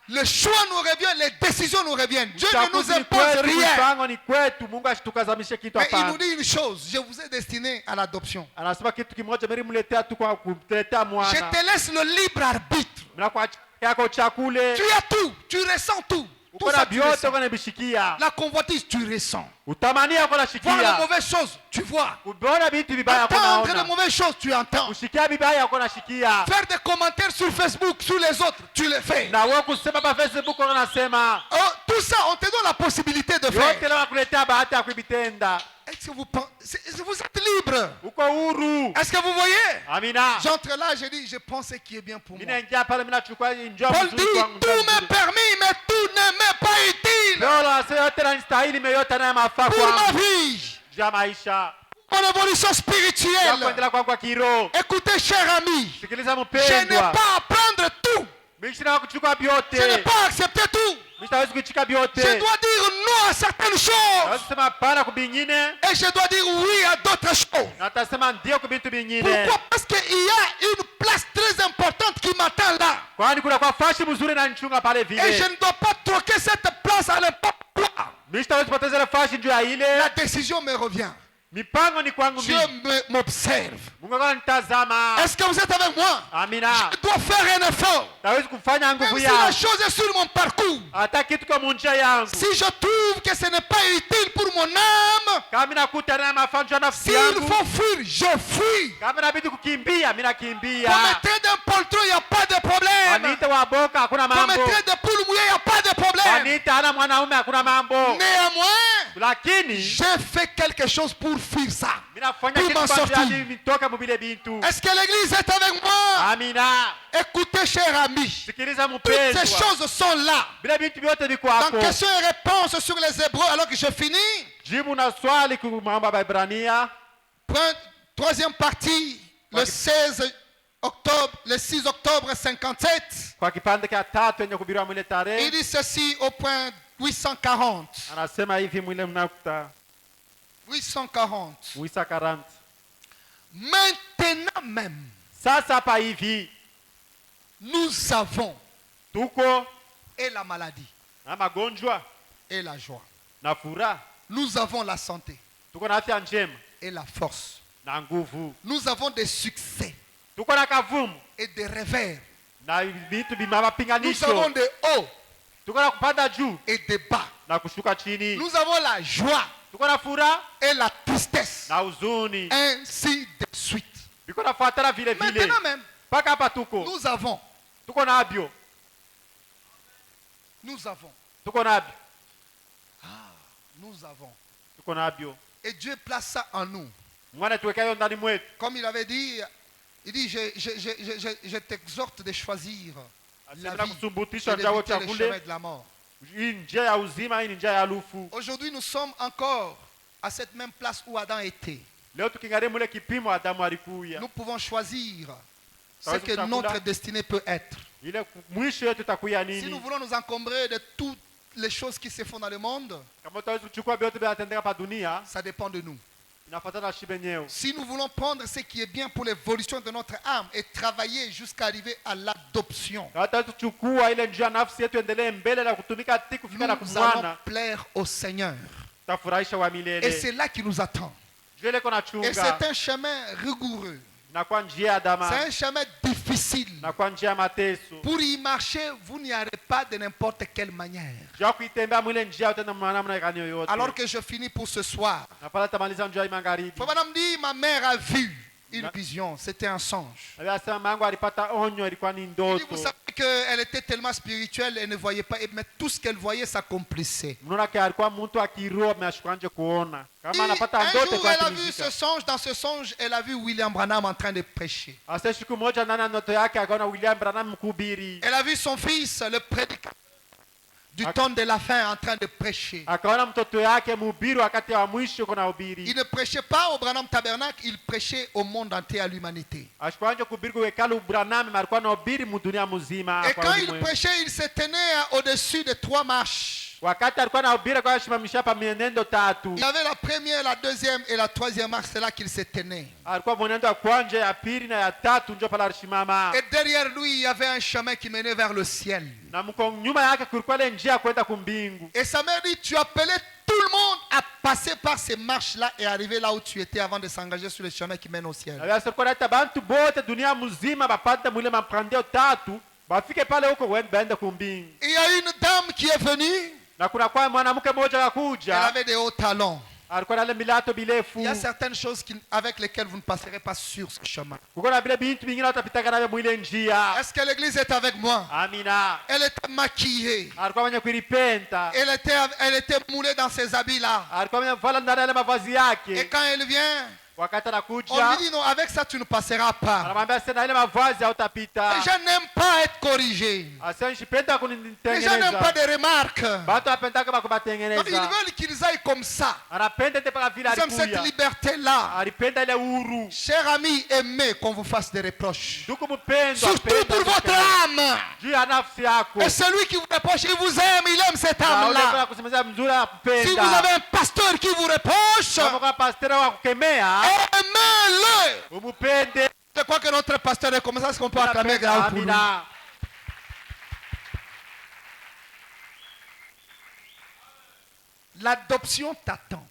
Le choix nous revient, les décisions nous reviennent. Dieu ne nous Uchaguzi ni impose kwetu, rien. mipango ni kwetu. Mungu asitukazamishe kitu Mais il hapana. nous dit une chose, je vous ai destiné à l'adoption. Anasema kitu kimoja, mimi mletea tu kwa kumletea Je mwana. te laisse le libre arbitre. Mna kwa yako chakule. Tu as tout, tu ressens tout. Tout Uko ça, na tu vyote ressens. uko na bishikia. La convoitise, tu ressens. Utamania uko na Voir les shikia. mauvaises choses, tu vois. Ukiona vitu vibaya uko Entendre les naona. mauvaises choses, tu entends. Ushikia vibaya uko na shikia. Faire des commentaires sur Facebook, sur les autres, tu les fais. Na wewe kusema pa Facebook unasema. Oh, tout ça, on te donne la possibilité de Yote faire. leo nakuletea bahati ya kuibitenda. Est-ce que vous pensez, vous êtes libre? Uko huru. Est-ce que vous voyez? Amina. J'entre là, je dis, je pense ce qui est bien pour Mimi moi. naingia pale mimi nachukua njoo Paul mzuri dit, kwangu. tout m'est permis, mais tout ne m'est pas utile Lola sasa yote nanistahili meyote na mafaa pour ma kwangu. vie, Ya maisha. mon évolution Ya spirituelle. kuendelea kwangu kwa kiroho. Écoutez, cher ami, Sikiliza je n'ai mpendwa. pas à prendre tout. Mimi sina kuchukua vyote. Je n'ai pas à accepter tout. Mimi sitawezi kuchukua vyote. Je dois dire non à certaines choses. Nasema hapana kwa vingine Et je dois dire oui à d'autres choses. na tasema ndio kwa vitu vingine. Pourquoi? Parce qu'il y a une place très importante qui m'attend là. Kwani kuna kwa fashi mzuri na nichunga pale Et je vile. ne dois pas troquer cette place à n'importe quoi. Mimi sitawezi kupoteza ile fashi njoo ya ile. La décision me revient. Mipango ni kwangu Dieu mimi. m'observe. Mungu ananitazama. Est-ce que vous êtes avec moi? Amina. Je dois faire un effort. Tawezi kufanya Même nguvu si la yangu. chose est sur mon parcours. Hata kitu kwa munjia yangu. Si je trouve que ce n'est pas utile pour mon âme, Kama mimi nakuta na mafanjo ya nafsi s'il yangu. faut fuir, je fuis. Kama inabidi kukimbia, mimi nakimbia. Qu'on me traite d'un poltron, il n'y a pas de problème. Wanite wa boka hakuna Qu'on me mambo. traite de poule mouillée, il n'y a pas de problème. Wanite hana mwanaume hakuna mambo. Néanmoins, Lakini j'ai fait quelque chose pour fuir ça. mimi nafanya Pour kitu m'en kwa sortir. ajili nitoke mubile bintu. Est-ce que l'église est avec moi? Amina. Écoutez, cher ami, Sikiliza toutes ces mpendwa. choses sont là. Vile vitu vyote viko Dans hapo. questions et réponses sur les Hébreux, alors que je finis. Jibu na swali kwa mambo ya Ibrania. Troisième partie, le 16 octobre, le 6 octobre 57. Kwa kipande cha tatu yenye kuhubiriwa mwile Il tarehe. dit ceci au point 840. Anasema hivi mwile mnakuta 840. 840. Maintenant même, Sasa hapa hivi nous avons tuko et la maladie na magonjwa et la joie. na furaha. Nous avons la santé Tuko na afya njema et la force. na nguvu. Nous avons des succès Tuko na kavumu et des revers. na vitu Nous vimapinganisho. avons des hauts Tuko na kupanda juu et des bas. na kushuka chini. Nous avons la joie Tuko na furaha et la tristesse. na huzuni. Ainsi de suite. Biko nafuatana vile vile. Maintenant même, Paka hapa tuko. nous avons. Tuko nabyo. Nous avons. Tuko nabyo. Nous avons. Tuko nabyo. Et Dieu place ça en nous. Mwana tuweka hiyo ndani mwetu. Comme il avait dit, il dit, je t'exhorte de choisir la Asemera vie kusumbutisha et njia d'éviter wote le kule. chemin de la mort. Hii njia ya uzima, hii ni njia ya lufu. Aujourd'hui, nous sommes encore à cette même place où Adam était. Leo tukingalia mule kipimo Adamu alikuya. Nous pouvons choisir ce Ça que veut dire notre que- destinée peut être. Ile mwisho yetu itakuya Si nous nini? voulons nous encombrer de toutes les choses qui se font dans le monde, Kama utaweza kuchukua vyote vinatendeka pa dunia, ça dépend de nous. inafuatana na shibe nyeo. Si nous voulons prendre ce qui est bien pour l'évolution de notre âme et travailler jusqu'à arriver à l'adoption, Na hata tuchukua ile njia nafsi yetu endelee mbele na kutumika hadi kufika na nous allons kumwana, plaire au Seigneur. tafurahisha wa Et milele. c'est là qu'il nous attend. Jua ile kona Et chunga c'est un chemin rigoureux. na kwa njia ya C'est dama un chemin difficile. na kwa njia ya mateso. Pour y marcher, vous n'y allez pas de n'importe quelle manière. Jua kuitembea mwile njia yote na namna gani yoyote. Alors que je finis pour ce soir. Na pala tamaliza njia ya magharibi. Faut madame dit, ma mère a vu une vision. C'était un songe. Na vile asema mangu alipata onyo, ilikuwa ni Il dit, vous ndoto. savez qu'elle était tellement spirituelle, elle ne voyait pas, mais tout ce qu'elle voyait s'accomplissait. Mnaona ke alikuwa mtu akiroho ameshukanje kuona. Et Kama anapata un ndoto jour, kwa elle a vu timizika. ce songe. Dans ce songe, elle a vu William Branham en train de prêcher. Asa siku moja ndani ya ndoto yake akaona William Branham mkuhubiri. Elle a vu son fils, le prédicateur du temps de la fin, en train de prêcher. Akaona mtoto yake mhubiri wakati wa mwisho kuna hubiri. Il ne prêchait pas au Branham Tabernacle, il prêchait au monde entier, à l'humanité. Ashkwanje kuhubiri kwa hekalu Branham, alikuwa anahubiri mudunia mzima Et kwa quand il ulimwengu. prêchait, il se tenait au-dessus de 3 marches. Wakati alikuwa anahubiri kwa shimamisha pa mienendo tatu. Il y avait la première, la deuxième et la troisième marche, c'est là qu'il se tenait. Alikuwa mwenendo wa kwanza, ya pili na ya tatu ndio pala alishimama. Et derrière lui, il y avait un chemin qui menait vers le ciel. Na nyuma yake kulikuwa ile njia kwenda kumbingu. Et sa mère dit, tu appelais tout le monde à passer par ces marches-là et arriver là où tu étais avant de s'engager sur le chemin qui mène au ciel. Na sasa kwa hata bantu bote dunia mzima bapate mwile maprandio tatu, bafike pale huko waende kumbingu. Il y a une dame qui est venue. Na kuna kwa mwanamke mmoja Elle akakuja. avait des hauts talons. Alikuwa na ile milato birefu. Il y a certaines choses avec lesquelles vous ne passerez pas sur ce chemin. Kuko na vile bintu vingine utapitaka navyo mwile njia. Est-ce que l'église est avec moi? Amina. Elle était maquillée. Alikuwa mwenye kuiripenta. Elle était moulée dans ses habits-là. Alikuwa mwenye kuvala ndani ya mavazi Et yake. quand elle vient, Wakati on lui anakuja, dit non, avec ça tu ne passeras pas. anamwambia sasa ile mavazi hautapita. Les gens n'aiment pas être corrigés. Asa nishipenda Les gens n'aiment pas kunitengeneza. de remarques. Batu apendaka Donc, ils bakubatengeneza. veulent qu'ils aillent comme ça. Anapenda te paka vile Ils aiment cette alikuya. liberté-là. Alipenda ile uhuru. Chers amis, aimez qu'on vous fasse des reproches. Ndugu mpendwa, Surtout pour votre âme. juu ya nafsi yako. Et celui qui vous reproche, il vous aime, il aime cette Na ule âme-là. kusemeza mzuri Si vous apenda. avez un pasteur qui vous reproche, Kama kwa pastora wa kukemea, aimez-le. umupende. Je crois que notre pasteur est comme ça, est-ce qu'on peut acclamer grand pour lui? Amina. L'adoption t'attend.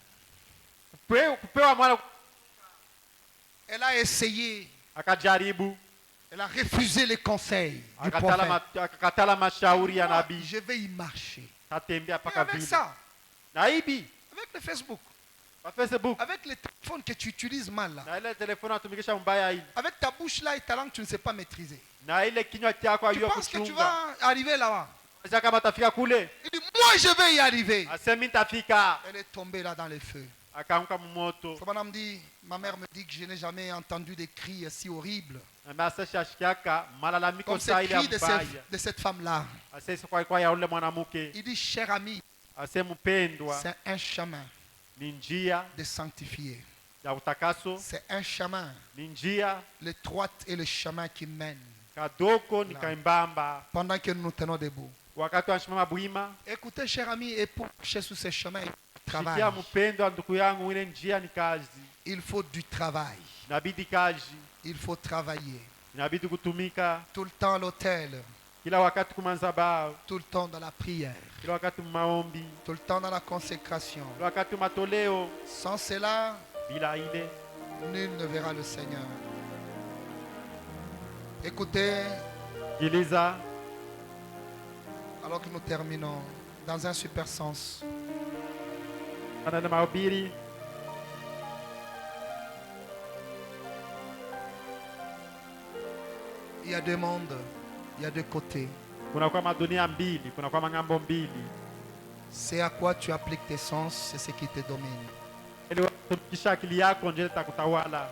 Kupewa mwana Elle a essayé, akajaribu, elle a refusé les conseils du akatala prophète. akatala mashauri ya Moi, nabii. je vais y marcher. Tatembea Et paka avec vile. ça, Na hivi avec le Facebook, kwa Facebook avec les téléphones que tu utilises mal là, na ile telefoni unatumikisha mbaya hii. avec ta bouche là et ta langue, tu ne sais pas maîtriser. Na ile kinywa chako Tu hiyo penses que tu kuchunga. vas arriver là-bas. Sasa kama tafika kule, Il dit, moi je vais y arriver. asemi tafika, Elle est tombée là dans les feux. akaanguka mmoto. Sa madame dit, ma mère me dit que je n'ai jamais entendu des cris si horribles Na sasa shikiaka malalamiko comme ces saa ile cris mbaya. de cette femme-là. Asesa kwa ya ule mwanamke. Il dit, cher ami, Asemupendwa, c'est un chemin ni njia de sanctifier. ya utakaso, C'est un chemin, ni njia l'étroite et le chemin qui mène. kadoko ni kaimbamba. Pendant que nous nous tenons debout. Wakati wanashimama bwima, Écoutez, cher ami, et pour marcher sur ces chemins, il faut du travail. shikia mpendwa ndugu yangu, ile njia ni kazi. Il faut du travail. Inabidi kazi, Il faut travailler. inabidi kutumika Tout le temps à l'autel, kila wakati kumanzabao, tout le temps dans la prière, kila wakati maombi, tout le temps dans la consécration. kila wakati matoleo. Sans cela, Bila ile nul ne verra le Seigneur. Écoutez, giliza, alors que nous terminons, dans un super sens, anana mahubiri, il y a deux mondes, il y a deux côtés. kuna kwa madunia mbili, kuna kwa mangambo mbili. C'est à quoi tu appliques tes sens, c'est ce qui te domine. Ili watumikisha akili yako ndio itakutawala.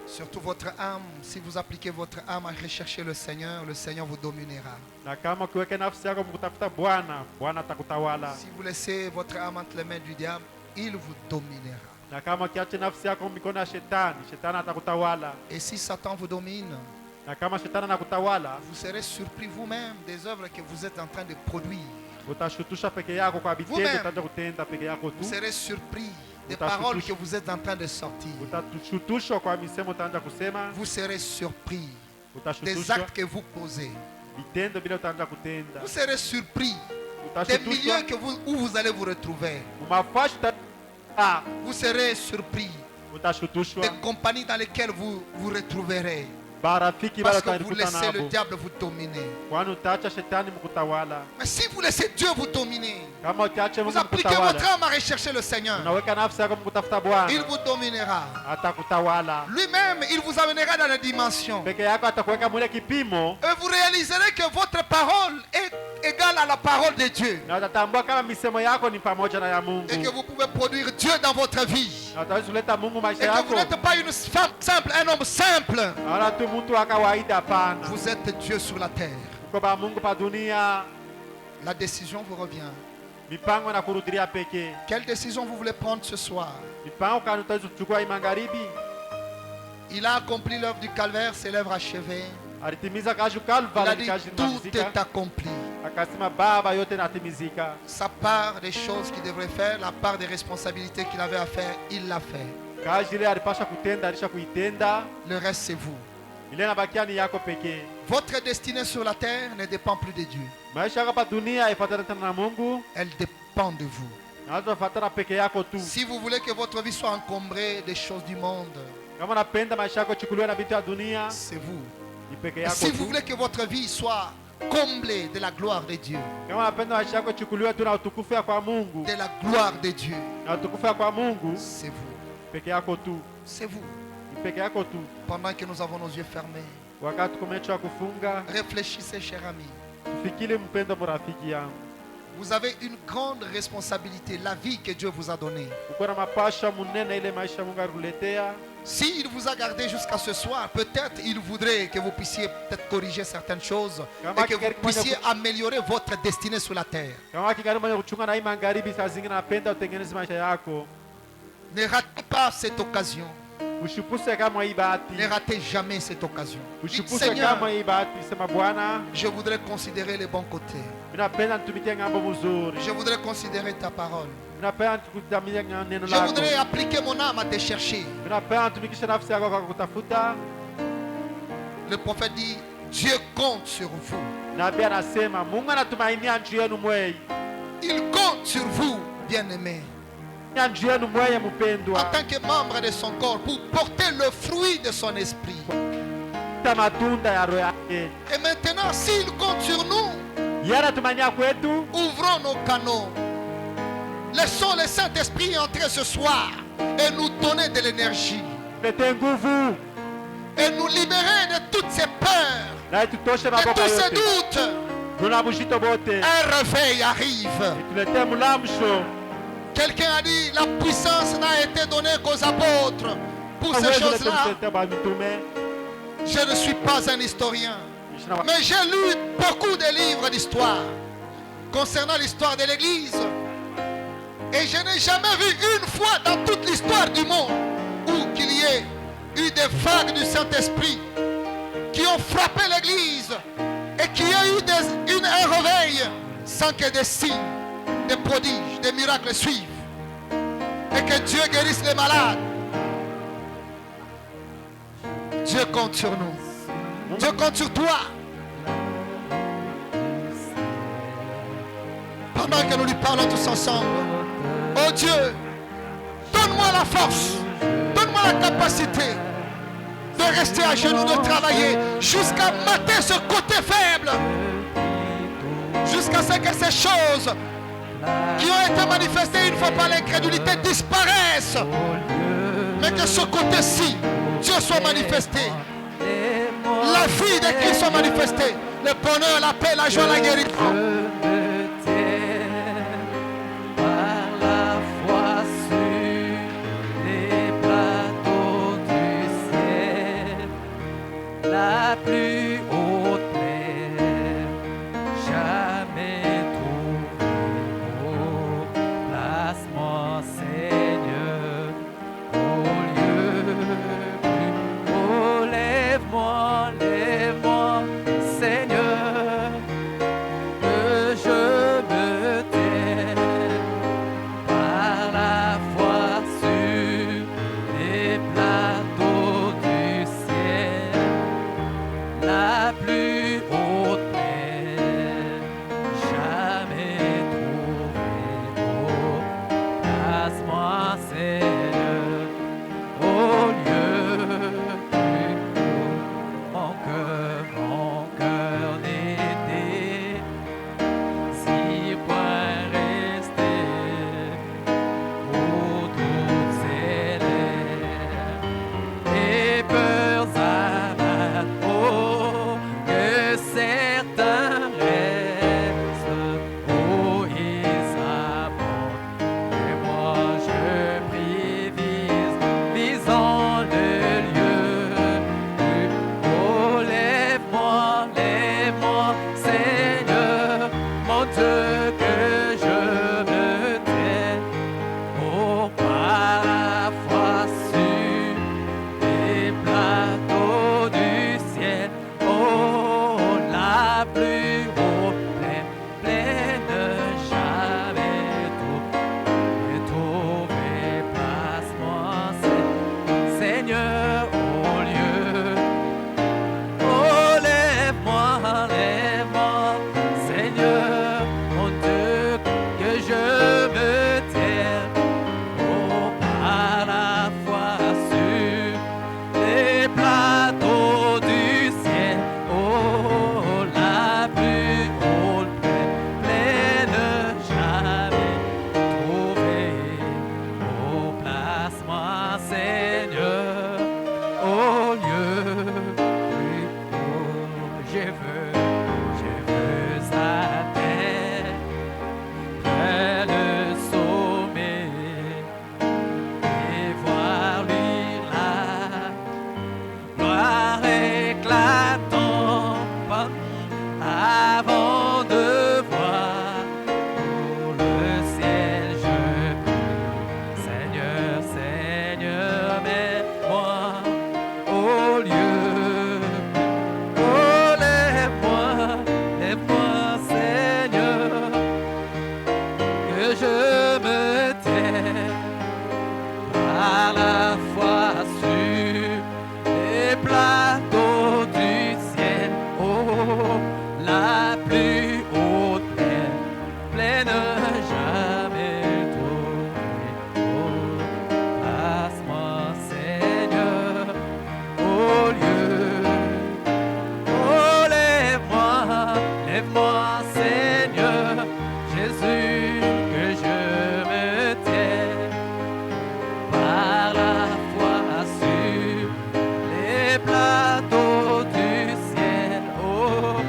Surtout votre âme, si vous appliquez votre âme à rechercher le Seigneur vous dominera. Na kama ukiweka nafsi yako mkutafuta Bwana, Bwana atakutawala. Si vous laissez votre âme entre les mains du diable, il vous dominera. Na kama ukiacha nafsi yako mikono ya shetani, shetani atakutawala. Et si Satan vous domine, Na kama shetani anakutawala, vous serez surpris vous-même des œuvres que vous êtes en train de produire. utashutusha peke yako kwa vitendo Vous-même. utaanza kutenda peke yako Vous tu. serez surpris des Utashutusha. paroles que vous êtes en train de sortir. Utashutushwa kwa misemo utaanza kusema, Vous serez surpris des utashutushwa actes que vous posez. vitendo bila utaanza kutenda. Vous serez surpris des Utashutushwa milieux où vous allez vous retrouver. umafashi Vous serez surpris utashutushwa des compagnies dans lesquelles vous vous retrouverez. barafiki Parce bale que vous tunakuta laissez le nabo, diable vous dominer. kwani utaacha shetani mkutawala. Mais si vous laissez Dieu vous dominer, Kama utaacha vous Mungu appliquez mkutawala, votre âme à rechercher le Seigneur, unaweka nafsi yako mkutafuta Bwana, il vous dominera. atakutawala Lui-même, il vous amènera dans la dimension. peke yako, atakuweka mwile kipimo, Et vous réaliserez que votre parole est égale à la parole de Dieu. na utatambua kama misemo yako ni pamoja na ya Mungu, Et que vous pouvez produire Dieu dans votre vie. na utaweza kuleta Mungu Et maisha que vous yako. n'êtes pas une femme simple, un homme simple. Wala tu mtu wa kawaida, hapana. Vous êtes Dieu sur la terre. Uko ba Mungu pa dunia, La décision vous revient. mipango na kurudilia pekee. Quelle décision vous voulez prendre ce soir? Mipango kani utaweza kuchukua hii magharibi? Il a accompli l'œuvre du calvaire, ses lèvres achevées. Alitimiza kazi Il a Kalvari, dit kazi tout inamalizika. est accompli. Akasema Baba, yote natimizika. Sa part des choses qu'il devrait faire, la part des responsabilités qu'il avait à faire, il l'a fait. Kazi ile alipasha kutenda, alisha kuitenda. Le reste, c'est vous. Ile nabakia ni yako pekee. Votre destinée sur la terre ne dépend plus de Dieu. Maisha yako pa dunia haifuatani tena na Mungu, Elle dépend de vous. na hatafuatana peke yako tu. Si vous voulez que votre vie soit encombrée des choses du monde, Kama unapenda maisha yako chukuliwe na vitu ya dunia, c'est vous. ni peke Et yako si vous tu. voulez que votre vie soit comblée de la gloire de Dieu, Kama unapenda maisha yako chukuliwe tu na utukufu ya kwa Mungu, de la gloire de Dieu, na utukufu ya kwa Mungu, c'est vous. peke yako tu. C'est vous. Ni peke yako tu. Pendant que nous avons nos yeux fermés, Wakati kumecha kufunga, réfléchissez, cher ami. fikiri mpendo mrafiki yangu. Vous avez une grande responsabilité, la vie que Dieu vous a donnée. Uko na mapasha munene ile maisha Mungu alikuletea. S'il vous a gardé jusqu'à ce soir, peut-être il voudrait que vous puissiez peut-être corriger certaines choses et que vous puissiez améliorer votre destinée sur la terre. Kama kigari mwenye kuchunga na hii magharibi, saa zingine napenda utengeneze maisha yako. Ne ratez pas cette occasion. Ushipuse kama hii bahati. Ne ratez jamais cette occasion. Dites, Ushipuse Seigneur, kama hii bahati. Sema Bwana, je voudrais considérer les bons côtés. ninapenda nitumikie ngambo mzuri. Je voudrais considérer ta parole. Ninapenda nikutamia neno Je lako. voudrais appliquer mon âme à te chercher. Ninapenda nitumikishe nafsi yako kwa kutafuta. Le prophète dit, Dieu compte sur vous. Nabii anasema Mungu anatumainia nchi yenu mwei. Il compte sur vous, bien-aimés, Nchi yenu mwei en mpendwa. tant que membre de son corps, pour porter le fruit de son esprit. Ta matunda ya roho yake. Et maintenant, s'il compte sur nous, Yeye anatumainia kwetu. ouvrons nos canaux. Laissons le Saint-Esprit entrer ce soir et nous donner de l'énergie. Lete nguvu. Et nous libérer de toutes ces peurs, Na tutoshe de maboko tous ces yote. doutes. Tuna bushito bote. Un réveil arrive. Tulete mlamsho. Quelqu'un a dit, la puissance n'a été donnée qu'aux apôtres. Pour ces choses-là, je ne suis pas un historien. Mais j'ai lu beaucoup de livres d'histoire concernant l'histoire de l'Église. Et je n'ai jamais vu une fois dans toute l'histoire du monde où qu'il y ait eu des vagues du Saint-Esprit qui ont frappé l'Église et qui a eu un réveil sans que des signes, des prodiges, des miracles suivent. Et que Dieu guérisse les malades. Dieu compte sur nous. Dieu compte sur toi. Pendant que nous lui parlons tous ensemble. Oh Dieu, donne-moi la force, donne-moi la capacité de rester à genoux, de travailler jusqu'à mater ce côté faible, jusqu'à ce que ces choses qui ont été manifestées une fois par l'incrédulité disparaissent, mais que ce côté-ci, Dieu soit manifesté, la vie de Christ soit manifestée, le bonheur, la paix, la joie, la guérison. La plus haute mer, jamais trouvé mot. Place-moi, Seigneur, au lieu plus haut. Lève-moi, lève-moi, Seigneur, de Seigneur, Jésus, que je me tiens par la foi sur les plateaux du ciel, oh,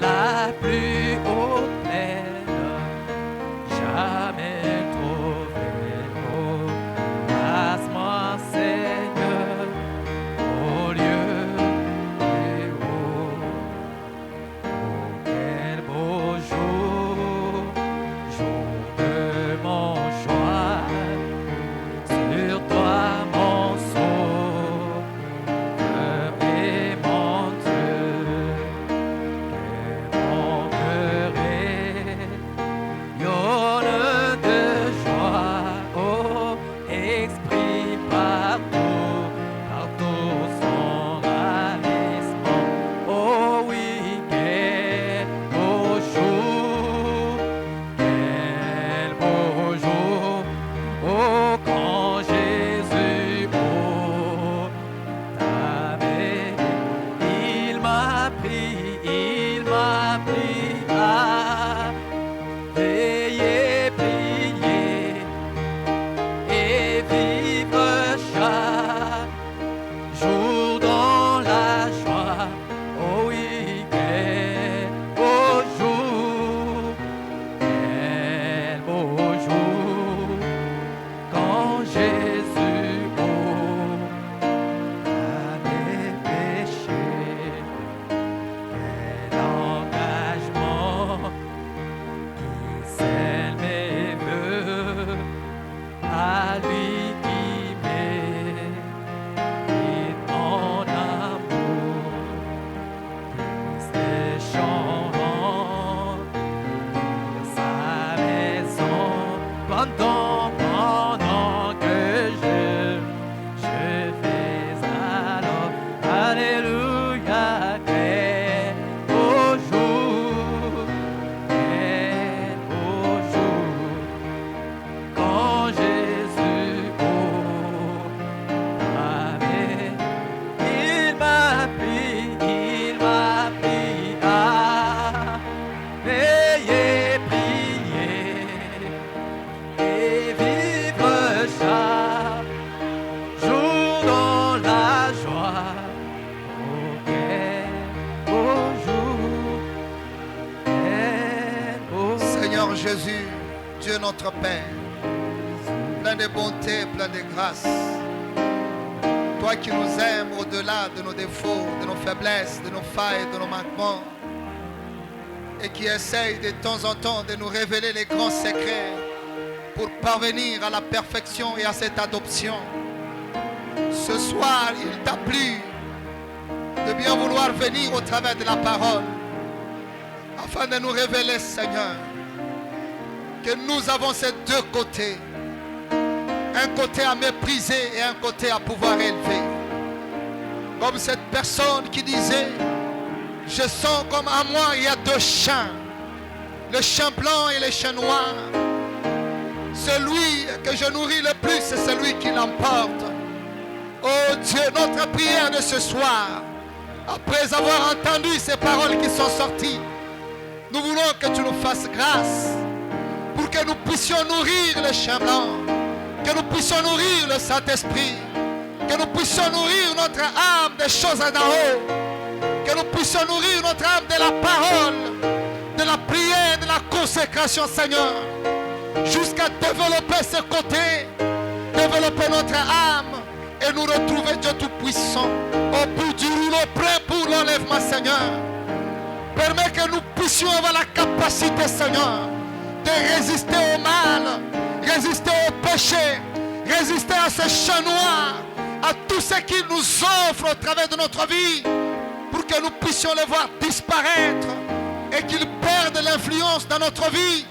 la plus haute plaine, jamais trouvée, oh, passe-moi, Seigneur, au lieu plus haut. Oh, quel beau jour, jour de mon choix, sur toi mon sauveur et mon Dieu, que mon cœur rayonne de joie, oh, exprime partout son ravissement. Oh oui, quel beau jour, oh, quand Jésus, oh, t'avait, il m'a pris à veiller, prier et vivre chaque jour dans la joie. Oh oui, quel beau jour, quand Jésus, oh, a mes péchés. Quel engagement qui scelle mes vœux à lui qui mérite mon amour. Plus des chants de sa maison pendant que je fais alors alléluia. Quel beau jour, quand Jésus, oh, il m'a pris à veiller, prier et vivre chaque jour dans la joie. Oh, quel beau jour, quel beau Seigneur Jésus, Dieu notre Père, plein de bonté, plein de grâce. Toi qui nous aimes au-delà de nos défauts, de nos faiblesses, de nos failles, de nos manquements, et qui essaye de temps en temps de nous révéler les grands secrets pour parvenir à la perfection et à cette adoption. Ce soir, il t'a plu de bien vouloir venir au travers de la parole afin de nous révéler, Seigneur, que nous avons ces deux côtés. Un côté à mépriser et un côté à pouvoir élever. Comme cette personne qui disait, je sens comme à moi il y a deux champs, le champ blanc et le champ noir. Celui que je nourris le plus, c'est celui qui l'emporte. Oh Dieu, notre prière de ce soir, après avoir entendu ces paroles qui sont sorties, nous voulons que tu nous fasses grâce pour que nous puissions nourrir le champ blanc, que nous puissions nourrir le Saint-Esprit, que nous puissions nourrir notre âme des choses d'en haut, que nous puissions nourrir notre âme de la parole, de la prière, de la consécration, Seigneur, jusqu'à développer ce côté, développer notre âme et nous retrouver, Dieu Tout-Puissant, au bout du rouleau prêt pour l'enlèvement, Seigneur. Permets que nous puissions avoir la capacité, Seigneur, de résister au mal, résister au péché, résister à ce champ noir, à tout ce qu'il nous offre au travers de notre vie, pour que nous puissions les voir disparaître et qu'ils perdent l'influence dans notre vie,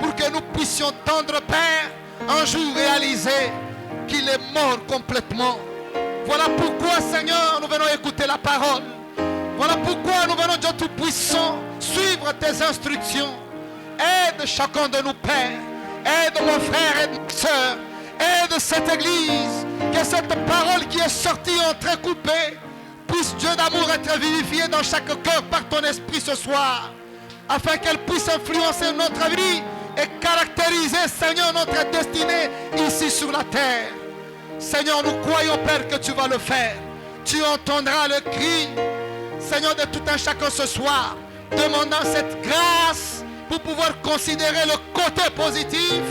pour que nous puissions tendre, Père, un jour réaliser qu'il est mort complètement. Voilà pourquoi, Seigneur, nous venons écouter la parole. Voilà pourquoi nous venons, Dieu Tout-Puissant, suivre tes instructions. Aide chacun de nous, Père. Aide mon frère et ma soeur. Aide cette église. Que cette parole qui est sortie entrecoupée puisse, Dieu d'amour, être vivifiée dans chaque cœur par ton esprit ce soir. afin qu'elle puisse influencer notre vie et caractériser, Seigneur, notre destinée ici sur la terre. Seigneur, nous croyons, Père, que tu vas le faire. Tu entendras le cri, Seigneur, de tout un chacun ce soir, demandant cette grâce pour pouvoir considérer le côté positif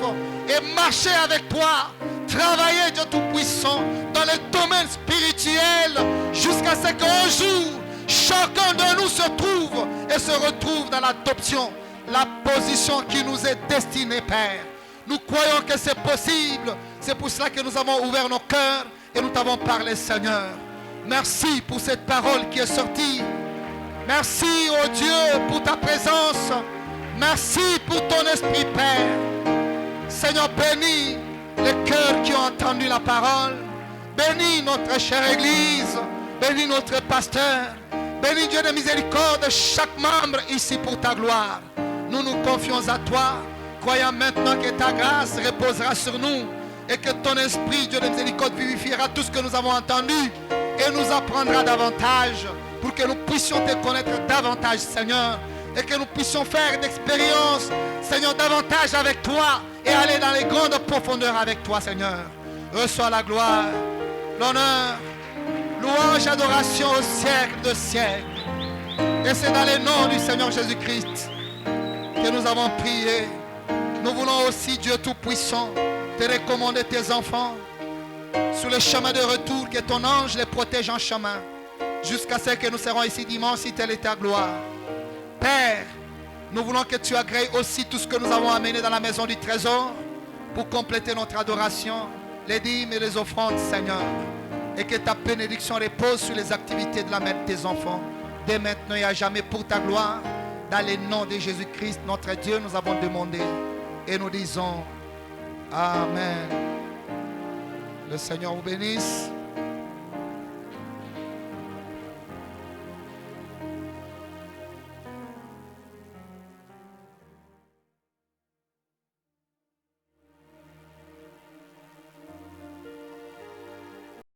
et marcher avec toi, travailler, Dieu Tout-Puissant, dans les domaines spirituels, jusqu'à ce qu'un jour, chacun de nous se trouve et se retrouve dans l'adoption, la position qui nous est destinée, Père. Nous croyons que c'est possible. C'est pour cela que nous avons ouvert nos cœurs et nous t'avons parlé, Seigneur. Merci pour cette parole qui est sortie. Merci, oh Dieu, pour ta présence. Merci pour ton esprit, Père. Seigneur, bénis les cœurs qui ont entendu la parole. Bénis notre chère Église. Bénis notre pasteur. Bénis, Dieu de miséricorde, chaque membre ici pour ta gloire. Nous nous confions à toi, croyant maintenant que ta grâce reposera sur nous et que ton esprit, Dieu de miséricorde, vivifiera tout ce que nous avons entendu et nous apprendra davantage pour que nous puissions te connaître davantage, Seigneur, et que nous puissions faire d'expérience, Seigneur, davantage avec toi et aller dans les grandes profondeurs avec toi, Seigneur. Reçois la gloire, l'honneur, louange, adoration au siècle de siècles. Et c'est dans le nom du Seigneur Jésus-Christ que nous avons prié. Nous voulons aussi, Dieu Tout-Puissant, te recommander tes enfants sur le chemin de retour, que ton ange les protège en chemin jusqu'à ce que nous serons ici dimanche, si telle est ta gloire. Père, nous voulons que tu agrées aussi tout ce que nous avons amené dans la maison du trésor pour compléter notre adoration, les dîmes et les offrandes, Seigneur, et que ta bénédiction repose sur les activités de la mère de tes enfants dès maintenant et à jamais pour ta gloire. Dans le nom de Jésus-Christ, notre Dieu, nous avons demandé et nous disons Amen. Le Seigneur vous bénisse.